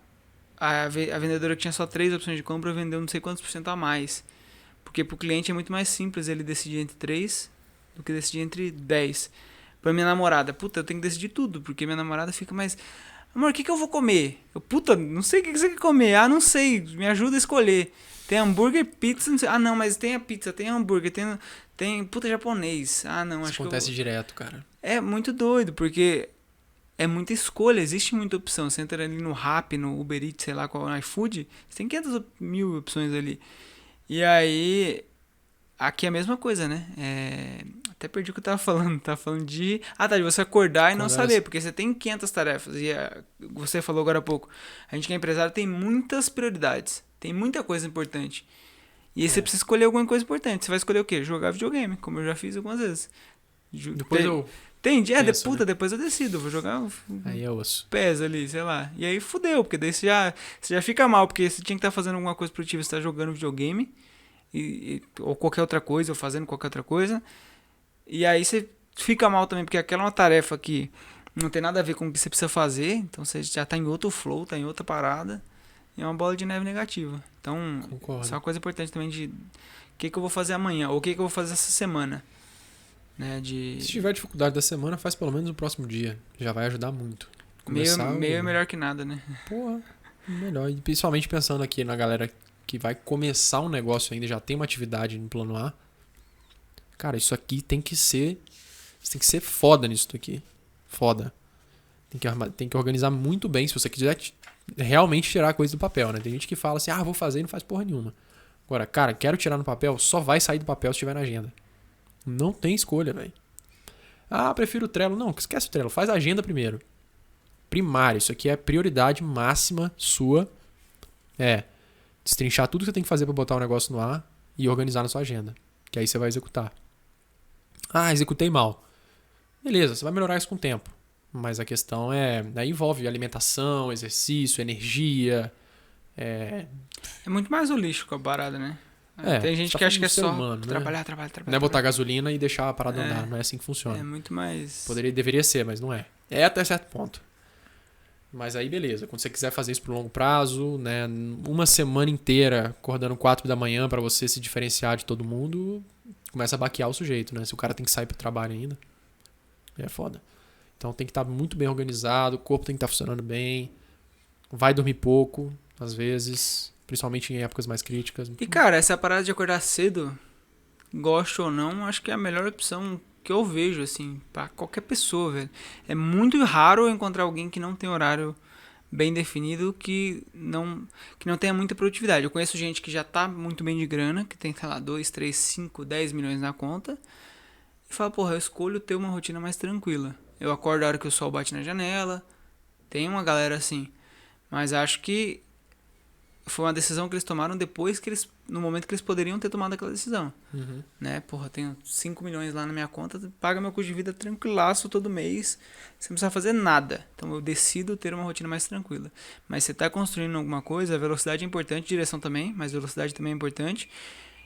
vendedora que tinha só 3 opções de compra vendeu não sei quantos % a mais, porque pro cliente é muito mais simples ele decidir entre 3 do que decidir entre 10. Pra minha namorada, puta, eu tenho que decidir tudo, porque minha namorada fica mais... Amor, o que eu vou comer? Eu, puta, não sei o que você quer comer. Ah, não sei, me ajuda a escolher. Tem hambúrguer, pizza, não sei. Ah, não, mas tem a pizza, tem hambúrguer, tem puta japonês. Ah, não, isso acho acontece direto, cara. É muito doido, porque é muita escolha, existe muita opção. Você entra ali no Rappi, no Uber Eats, sei lá qual, no iFood, você tem 500 mil opções ali. E aí, aqui é a mesma coisa, né? Até perdi o que eu tava falando. Tava falando de... de você acordar e não saber. Porque você tem 500 tarefas. E você falou agora há pouco. A gente que é empresário tem muitas prioridades. Tem muita coisa importante. E aí você precisa escolher alguma coisa importante. Você vai escolher o quê? Jogar videogame, como eu já fiz algumas vezes. Depois eu... Tem dia, depois eu decido. Vou jogar aí é osso. PES ali, sei lá. E aí fudeu, porque daí você já fica mal. Porque você tinha que estar fazendo alguma coisa produtiva. Você tá jogando videogame. Ou qualquer outra coisa, ou fazendo qualquer outra coisa. E aí você fica mal também, porque aquela é uma tarefa que não tem nada a ver com o que você precisa fazer. Então você já tá em outro flow, tá em outra parada. E é uma bola de neve negativa. Então, isso é uma coisa importante também de o que eu vou fazer amanhã, ou o que eu vou fazer essa semana. Né, se tiver dificuldade da semana, faz pelo menos o próximo dia. Já vai ajudar muito. Meio é melhor que nada, né? Porra, melhor. E principalmente pensando aqui na galera que vai começar um negócio ainda, já tem uma atividade no plano A. Cara, isso aqui tem que ser... Você tem que ser foda nisso aqui. Foda. Tem que organizar muito bem se você quiser realmente tirar a coisa do papel, né? Tem gente que fala assim, vou fazer e não faz porra nenhuma. Agora, cara, quero tirar no papel, só vai sair do papel se estiver na agenda. Não tem escolha, velho. Prefiro o Trello. Não, esquece o Trello. Faz a agenda primeiro. Primário. Isso aqui é prioridade máxima sua. Destrinchar tudo que você tem que fazer pra botar o negócio no ar e organizar na sua agenda. Que aí você vai executar. Executei mal. Beleza, você vai melhorar isso com o tempo. Mas a questão aí envolve alimentação, exercício, energia. É muito mais holístico a parada, né? Tem gente que acha que é só humano, trabalhar. Não é botar gasolina e deixar a parada andar. Não é assim que funciona. É muito mais... Deveria ser, mas não é. É até certo ponto. Mas aí beleza. Quando você quiser fazer isso por longo prazo, né, uma semana inteira acordando 4 da manhã pra você se diferenciar de todo mundo, começa a baquear o sujeito, né? Se o cara tem que sair pro trabalho ainda, é foda. Então tem que estar muito bem organizado, o corpo tem que estar funcionando bem, vai dormir pouco, às vezes... Principalmente em épocas mais críticas. E, cara, essa parada de acordar cedo, gosto ou não, acho que é a melhor opção que eu vejo, assim, pra qualquer pessoa, velho. É muito raro eu encontrar alguém que não tem horário bem definido, que não tenha muita produtividade. Eu conheço gente que já tá muito bem de grana, que tem, sei lá, 2, 3, 5, 10 milhões na conta, e fala, porra, eu escolho ter uma rotina mais tranquila. Eu acordo a hora que o sol bate na janela, tem uma galera assim, mas acho que foi uma decisão que eles tomaram depois que no momento que eles poderiam ter tomado aquela decisão. Né? Porra, tenho 5 milhões lá na minha conta, paga meu custo de vida tranquilaço todo mês, sem precisar fazer nada. Então eu decido ter uma rotina mais tranquila. Mas você está construindo alguma coisa, a velocidade é importante, direção também, mas velocidade também é importante.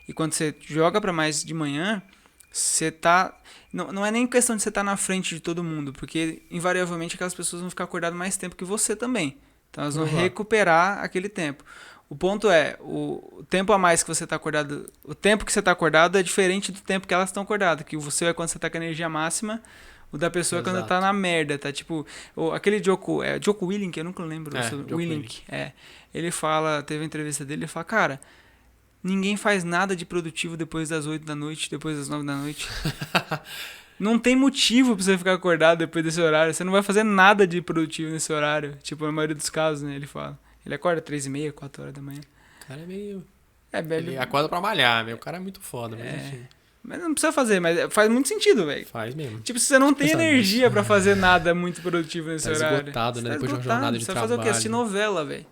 E quando você joga para mais de manhã, você tá... Não é nem questão de você estar na frente de todo mundo, porque invariavelmente aquelas pessoas vão ficar acordadas mais tempo que você também. Então elas vão recuperar aquele tempo. O ponto é, o tempo a mais que você está acordado, o tempo que você está acordado é diferente do tempo que elas estão acordadas. Que o seu é quando você está com a energia máxima, o da pessoa é quando está na merda, tá? Tipo, aquele Jocko Willink, eu nunca lembro sobre Willink. Ele fala, teve uma entrevista dele, ele fala, cara, ninguém faz nada de produtivo depois das 8 da noite, depois das 9 da noite. Não tem motivo pra você ficar acordado depois desse horário. Você não vai fazer nada de produtivo nesse horário. Tipo, na maioria dos casos, né? Ele fala. Ele acorda 3h30, 4 horas da manhã. O cara é meio... Ele acorda pra malhar, meu. O cara é muito foda, mas enfim. Mas não precisa fazer, mas faz muito sentido, velho. Faz mesmo. Tipo, se você não tem energia pra fazer nada muito produtivo nesse horário. Esgotado, né? Depois de uma jornada de trabalho. Você vai fazer o quê? Assistir novela, velho.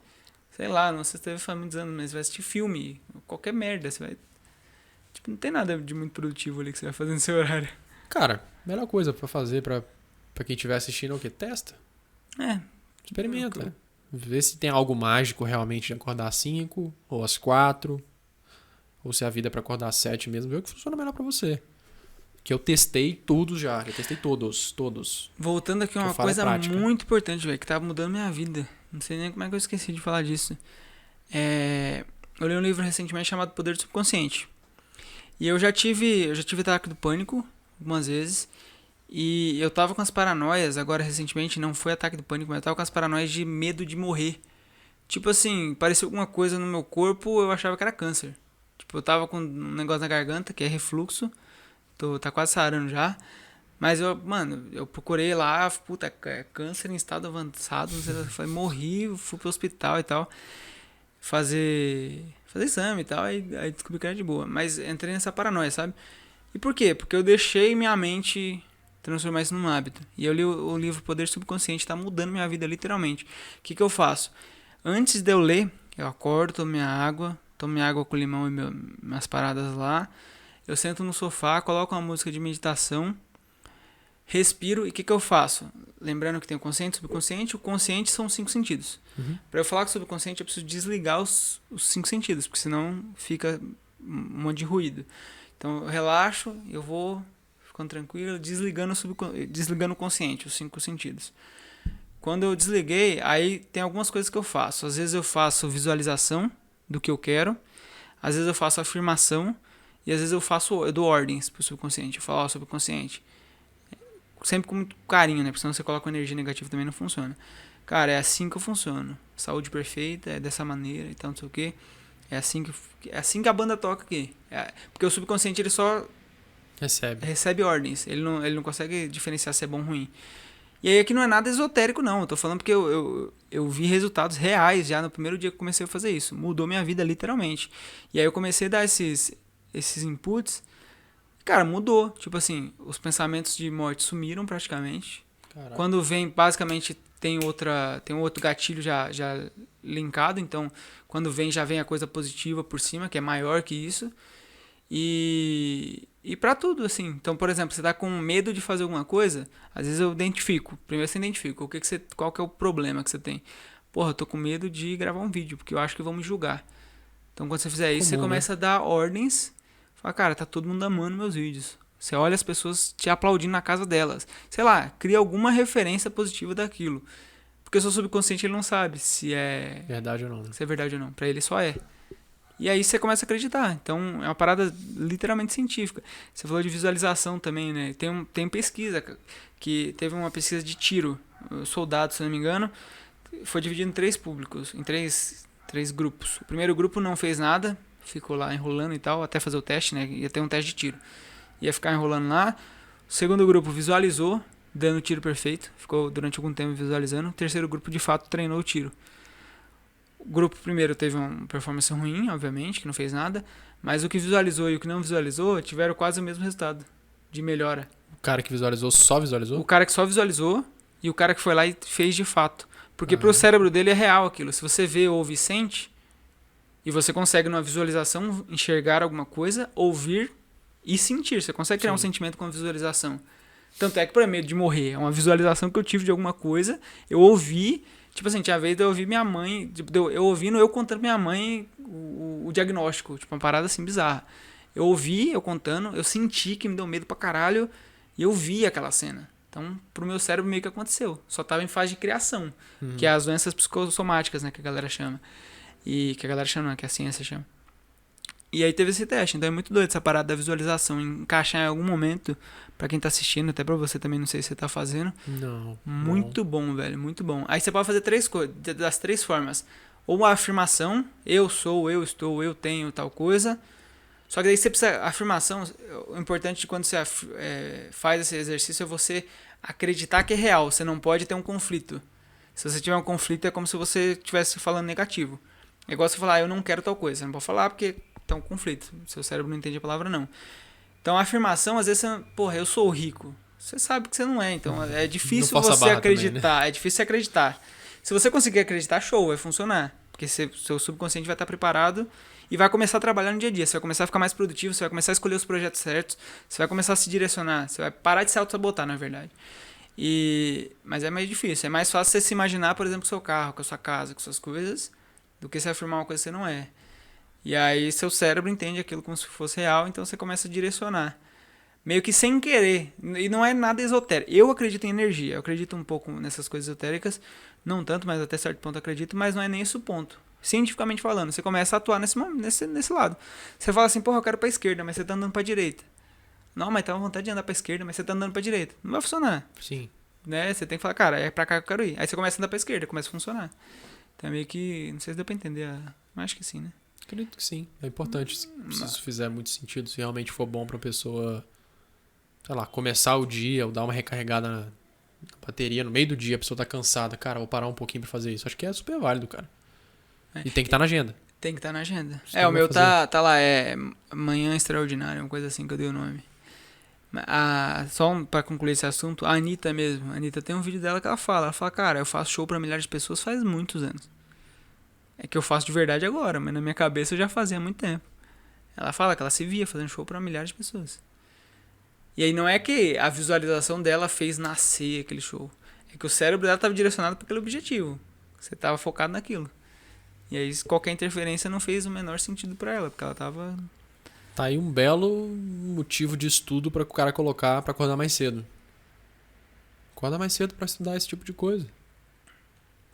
Sei lá, não sei se teve muitos anos, mas você vai assistir filme. Qualquer merda, você vai... Tipo, não tem nada de muito produtivo ali que você vai fazer no seu horário. Cara, melhor coisa pra fazer pra quem estiver assistindo é o quê? Testa. Experimenta. Vê se tem algo mágico realmente de acordar às 5 ou às 4. Ou se a vida é pra acordar às 7 mesmo. Vê o que funciona melhor pra você. Que eu testei todos já. Eu testei todos. Voltando aqui, uma coisa muito importante, velho, que tava mudando minha vida. Não sei nem como é que eu esqueci de falar disso. Eu li um livro recentemente chamado Poder do Subconsciente. E eu já tive ataque do pânico algumas vezes. E eu tava com as paranoias, agora recentemente, não foi ataque do pânico, mas eu tava com as paranoias de medo de morrer. Tipo assim, parecia alguma coisa no meu corpo, eu achava que era câncer. Tipo, eu tava com um negócio na garganta, que é refluxo. Tá quase sarando já. Mas eu procurei lá, puta, é câncer em estado avançado, não sei, eu falei, morri, fui pro hospital e tal. Fazer fazer exame e tal, aí descobri que era de boa. Mas entrei nessa paranoia, sabe? E por quê? Porque eu deixei minha mente transformar isso num hábito. E eu li o livro Poder Subconsciente, tá mudando minha vida literalmente. O que eu faço? Antes de eu ler, eu acordo, tomo minha água com limão e minhas paradas lá. Eu sento no sofá, coloco uma música de meditação, respiro e o que eu faço? Lembrando que tem o consciente, o subconsciente. O consciente são os 5 sentidos. Para eu falar com o subconsciente, eu preciso desligar os 5 sentidos, porque senão fica um monte de ruído. Então eu relaxo, eu vou ficando tranquilo, desligando o consciente, os 5 sentidos. Quando eu desliguei, aí tem algumas coisas que eu faço. Às vezes eu faço visualização do que eu quero, às vezes eu faço afirmação, e às vezes eu dou ordens pro subconsciente. Eu falo, subconsciente. Sempre com muito carinho, né? Porque senão você coloca energia negativa também não funciona. Cara, é assim que eu funciono. Saúde perfeita, é dessa maneira e tal, não sei o quê. É assim que a banda toca aqui. Porque o subconsciente ele só recebe ordens. Ele não consegue diferenciar se é bom ou ruim. E aí aqui não é nada esotérico, não. Eu tô falando porque eu vi resultados reais já no primeiro dia que eu comecei a fazer isso. Mudou minha vida, literalmente. E aí eu comecei a dar esses inputs. Cara, mudou. Tipo assim, os pensamentos de morte sumiram praticamente. Caraca. Quando vem, basicamente, tem outro gatilho já linkado. Então, quando vem, já vem a coisa positiva por cima, que é maior que isso. E pra tudo, assim. Então, por exemplo, você tá com medo de fazer alguma coisa, às vezes eu identifico. Primeiro você identifica qual que é o problema que você tem. Porra, eu tô com medo de gravar um vídeo, porque eu acho que vão me julgar. Então, quando você fizer isso, você começa a dar ordens. Fala, cara, tá todo mundo amando meus vídeos. Você olha as pessoas te aplaudindo na casa delas. Sei lá, cria alguma referência positiva daquilo. Porque o seu subconsciente ele não sabe se é verdade ou não. Né? Se é verdade ou não. Pra ele só é. E aí você começa a acreditar. Então é uma parada literalmente científica. Você falou de visualização também, né? Tem pesquisa, que teve uma pesquisa de tiro. Soldados, se não me engano, foi dividido em 3 públicos, em três grupos. O primeiro grupo não fez nada, ficou lá enrolando e tal, até fazer o teste, né? Ia ter um teste de tiro. Ia ficar enrolando lá. O segundo grupo visualizou, dando o tiro perfeito. Ficou durante algum tempo visualizando. O terceiro grupo, de fato, treinou o tiro. O grupo primeiro teve uma performance ruim, obviamente, que não fez nada. Mas o que visualizou e o que não visualizou tiveram quase o mesmo resultado de melhora. O cara que visualizou só visualizou? O cara que só visualizou e o cara que foi lá e fez de fato. Porque pro cérebro dele é real aquilo. Se você vê, ouve e sente, e você consegue numa visualização enxergar alguma coisa, ouvir e sentir. Você consegue criar um sentimento com a visualização. Tanto é que para medo de morrer, é uma visualização que eu tive de alguma coisa, eu ouvi, tipo assim, tinha vez de eu ouvir minha mãe, eu ouvindo eu contando minha mãe o diagnóstico, tipo uma parada assim bizarra. Eu ouvi eu contando, eu senti que me deu medo pra caralho e eu vi aquela cena. Então, pro meu cérebro meio que aconteceu. Só tava em fase de criação, que é as doenças psicossomáticas, né, que a galera chama. E que a galera chama, não, que a ciência chama. E aí teve esse teste, então é muito doido essa parada da visualização, encaixar em algum momento, pra quem tá assistindo, até pra você também, não sei se você tá fazendo. Não. Muito bom, velho, muito bom. Aí você pode fazer 3 coisas, das 3 formas. Ou a afirmação, eu sou, eu estou, eu tenho tal coisa. Só que daí você precisa, a afirmação, o importante de quando você faz esse exercício é você acreditar que é real, você não pode ter um conflito. Se você tiver um conflito é como se você estivesse falando negativo. É igual você falar, eu não quero tal coisa, você não pode falar porque tem um conflito. Seu cérebro não entende a palavra, não. Então, a afirmação, às vezes, você, porra, eu sou rico. Você sabe que você não é, então é difícil você acreditar. Também, né? É difícil você acreditar. Se você conseguir acreditar, show, vai funcionar. Porque seu subconsciente vai estar preparado e vai começar a trabalhar no dia a dia. Você vai começar a ficar mais produtivo, você vai começar a escolher os projetos certos, você vai começar a se direcionar, você vai parar de se auto-sabotar, na verdade. Mas é mais difícil. É mais fácil você se imaginar, por exemplo, com o seu carro, com a sua casa, com suas coisas, do que você afirmar uma coisa que você não é. E aí seu cérebro entende aquilo como se fosse real, então você começa a direcionar. Meio que sem querer. E não é nada esotérico. Eu acredito em energia, eu acredito um pouco nessas coisas esotéricas. Não tanto, mas até certo ponto acredito, mas não é nem esse o ponto. Cientificamente falando, você começa a atuar nesse lado. Você fala assim, porra, eu quero pra esquerda, mas você tá andando pra direita. Não, mas tá com vontade de andar pra esquerda, mas você tá andando pra direita. Não vai funcionar. Sim. Né? Você tem que falar, cara, é pra cá que eu quero ir. Aí você começa a andar pra esquerda, começa a funcionar. Então é meio que, não sei se deu pra entender, mas acho que sim, né? Acredito que sim. É importante, se isso fizer muito sentido, se realmente for bom pra pessoa, sei lá, começar o dia ou dar uma recarregada na bateria no meio do dia, a pessoa tá cansada. Cara, vou parar um pouquinho pra fazer isso. Acho que é super válido, cara. E tem que estar na agenda. Tem que estar na agenda. Você O meu vai fazer. tá lá, Manhã Extraordinária, uma coisa assim que eu dei o nome. Pra concluir esse assunto, a Anitta mesmo. A Anitta tem um vídeo dela que ela fala, cara, eu faço show pra milhares de pessoas faz muitos anos. É que eu faço de verdade agora, mas na minha cabeça eu já fazia há muito tempo. Ela fala que ela se via fazendo show pra milhares de pessoas. E aí não é que a visualização dela fez nascer aquele show. É que o cérebro dela estava direcionado para aquele objetivo. Você estava focado naquilo. E aí qualquer interferência não fez o menor sentido para ela, porque ela tava... Tá aí um belo motivo de estudo para o cara colocar para acordar mais cedo. Acorda mais cedo para estudar esse tipo de coisa.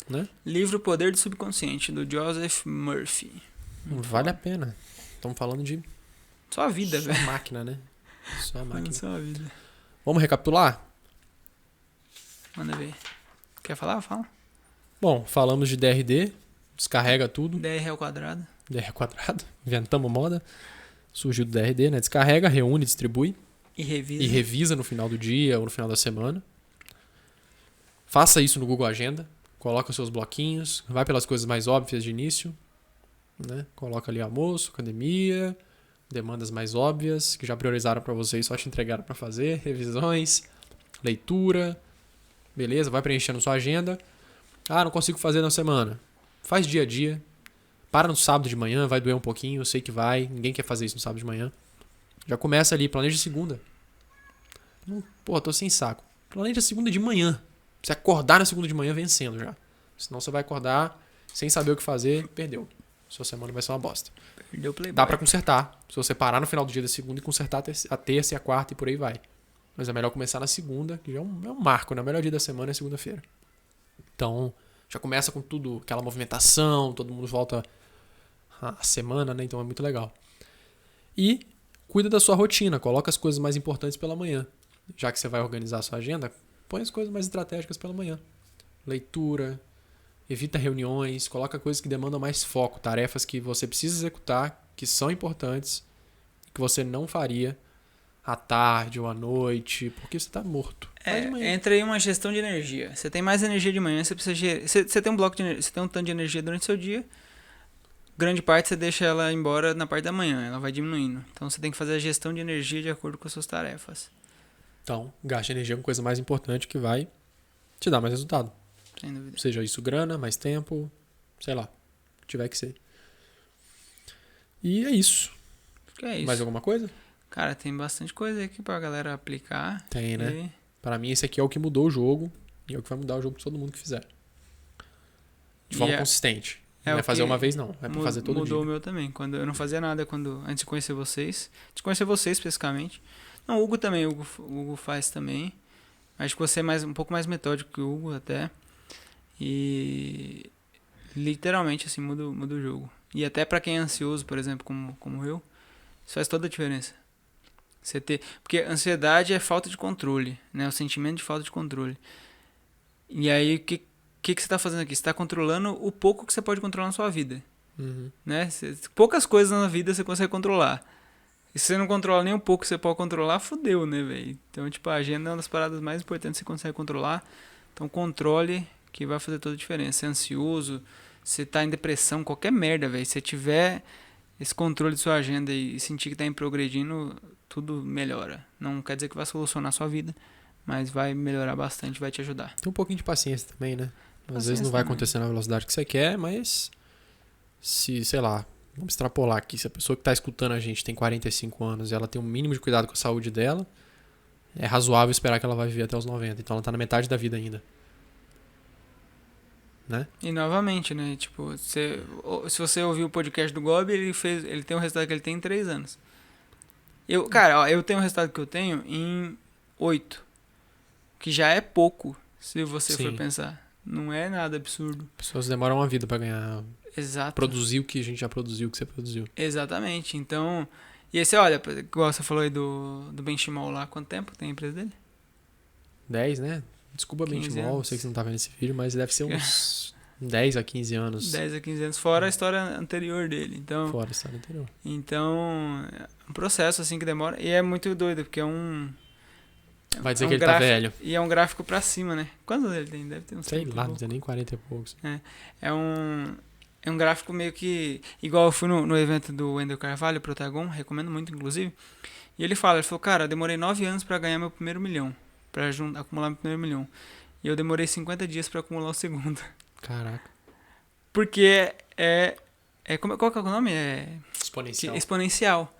Né? Livro Poder do Subconsciente, do Joseph Murphy. Vale a pena. Estamos falando de... Só a vida, velho. Só a máquina, né? Só a máquina. Só a vida. Vamos recapitular? Manda ver. Quer falar? Fala. Bom, falamos de DRD. Descarrega tudo. DR ao quadrado. DR quadrado. Inventamos moda. Surgiu do DRD, né? Descarrega, reúne, distribui. E revisa. E revisa no final do dia ou no final da semana. Faça isso no Google Agenda. Coloca os seus bloquinhos. Vai pelas coisas mais óbvias de início. Né? Coloca ali almoço, academia, demandas mais óbvias que já priorizaram para você e só te entregaram para fazer. Revisões, leitura. Beleza, vai preenchendo sua agenda. Não consigo fazer na semana. Faz dia a dia. Para no sábado de manhã, vai doer um pouquinho, eu sei que vai. Ninguém quer fazer isso no sábado de manhã. Já começa ali, planeja segunda. Tô sem saco. Planeja segunda de manhã. Você acordar na segunda de manhã vencendo já. Senão você vai acordar sem saber o que fazer, perdeu. Sua semana vai ser uma bosta. Perdeu o playboy. Dá pra consertar. Se você parar no final do dia da segunda e consertar a terça e a quarta e por aí vai. Mas é melhor começar na segunda, que já é um marco, né? O melhor dia da semana é segunda-feira. Então, já começa com tudo, aquela movimentação, todo mundo volta a semana, né? Então é muito legal. E cuida da sua rotina, coloca as coisas mais importantes pela manhã. Já que você vai organizar a sua agenda, põe as coisas mais estratégicas pela manhã. Leitura, evita reuniões, coloca coisas que demandam mais foco, tarefas que você precisa executar, que são importantes, que você não faria à tarde ou à noite, porque você está morto. Entra aí uma gestão de energia. Você tem mais energia de manhã, você precisa você tem um bloco de energia, você tem um tanto de energia durante o seu dia. Grande parte você deixa ela embora na parte da manhã, ela vai diminuindo. Então você tem que fazer a gestão de energia de acordo com as suas tarefas. Então, gaste energia com coisa mais importante que vai te dar mais resultado. Sem dúvida. Seja isso grana, mais tempo, sei lá, o que tiver que ser. E é isso. Acho que é isso. Mais alguma coisa? Cara, tem bastante coisa aqui pra galera aplicar. Tem, né? Pra mim esse aqui é o que mudou o jogo e é o que vai mudar o jogo pra todo mundo que fizer. De forma consistente. Não é fazer uma vez não, é pra fazer todo dia. Mudou o meu também. Quando eu não fazia nada antes de conhecer vocês. De conhecer vocês especificamente. Não, o Hugo também, o Hugo faz também. Acho que você é um pouco mais metódico que o Hugo até. E literalmente assim muda o jogo. E até pra quem é ansioso, por exemplo, como eu, isso faz toda a diferença. Porque ansiedade é falta de controle, né? O sentimento de falta de controle. E aí o que você está fazendo aqui? Você está controlando o pouco que você pode controlar na sua vida. Uhum. Né? Poucas coisas na vida você consegue controlar. E se você não controla nem um pouco que você pode controlar, fodeu, né, velho? Então, tipo, a agenda é uma das paradas mais importantes que você consegue controlar. Então, controle que vai fazer toda a diferença. Você é ansioso, você tá em depressão, qualquer merda, velho. Se você tiver esse controle de sua agenda e sentir que tá progredindo, tudo melhora. Não quer dizer que vai solucionar a sua vida, mas vai melhorar bastante, vai te ajudar. Tem um pouquinho de paciência também, né? Às vezes não vai acontecer na velocidade que você quer, mas se, sei lá, vamos extrapolar aqui, se a pessoa que está escutando a gente tem 45 anos e ela tem um mínimo de cuidado com a saúde dela, é razoável esperar que ela vai viver até os 90. Então ela está na metade da vida ainda. Né? E novamente, né? Tipo, se você ouvir o podcast do Gobi, ele tem o resultado que ele tem em 3 anos. Eu tenho o resultado que eu tenho em 8. Que já é pouco, se você for pensar. Não é nada absurdo. Pessoas demoram uma vida para ganhar. Exato. Produzir o que a gente já produziu, o que você produziu. Exatamente. Então, e aí você olha, igual você falou aí do Benchimol lá, quanto tempo tem a empresa dele? 10, né? Desculpa, Benchimol, eu sei que você não tá vendo esse vídeo, mas deve ser uns 10 a 15 anos. 10 a 15 anos, fora a história anterior dele. Então, fora a história anterior. Então, é um processo assim que demora. E é muito doido, porque é um... Vai dizer que ele tá velho. E é um gráfico pra cima, né? Quantos ele tem? Deve ter uns 30 sei lá, não tem nem 40 e poucos. É É um gráfico meio que... Igual eu fui no evento do Wendel Carvalho, Protagon, recomendo muito, inclusive. E ele falou, cara, eu demorei 9 anos pra ganhar meu primeiro milhão. Pra acumular meu primeiro milhão. E eu demorei 50 dias pra acumular o segundo. Caraca. Porque qual que é o nome? Exponencial. Exponencial.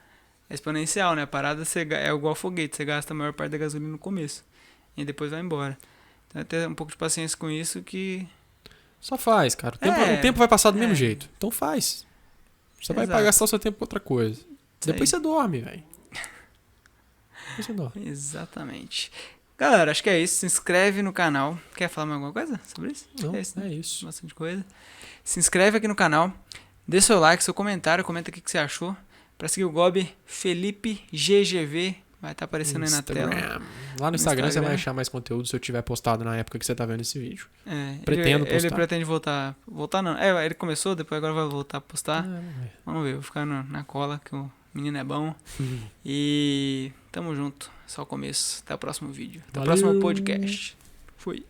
É exponencial, né? A parada é igual foguete. Você gasta a maior parte da gasolina no começo. E depois vai embora. Então, ter um pouco de paciência com isso que... Só faz, cara. O tempo vai passar do mesmo jeito. Então faz. Você vai gastar o seu tempo com outra coisa. Depois você dorme, velho. Depois você dorme. Exatamente. Galera, acho que é isso. Se inscreve no canal. Quer falar mais alguma coisa sobre isso? Não, é isso, né? É isso. Bastante coisa. Se inscreve aqui no canal. Dê seu like, seu comentário. Comenta aqui o que você achou. Pra seguir o Gobi, Felipe GGV. Vai estar aparecendo aí na tela. Lá no Instagram você vai achar mais conteúdo se eu tiver postado na época que você tá vendo esse vídeo. Pretendo postar. Ele pretende voltar. Voltar não. Ele começou, depois agora vai voltar a postar. Vamos ver, vou ficar na cola, que o menino é bom. E tamo junto. Só o começo. Até o próximo vídeo. Até o próximo podcast. Fui.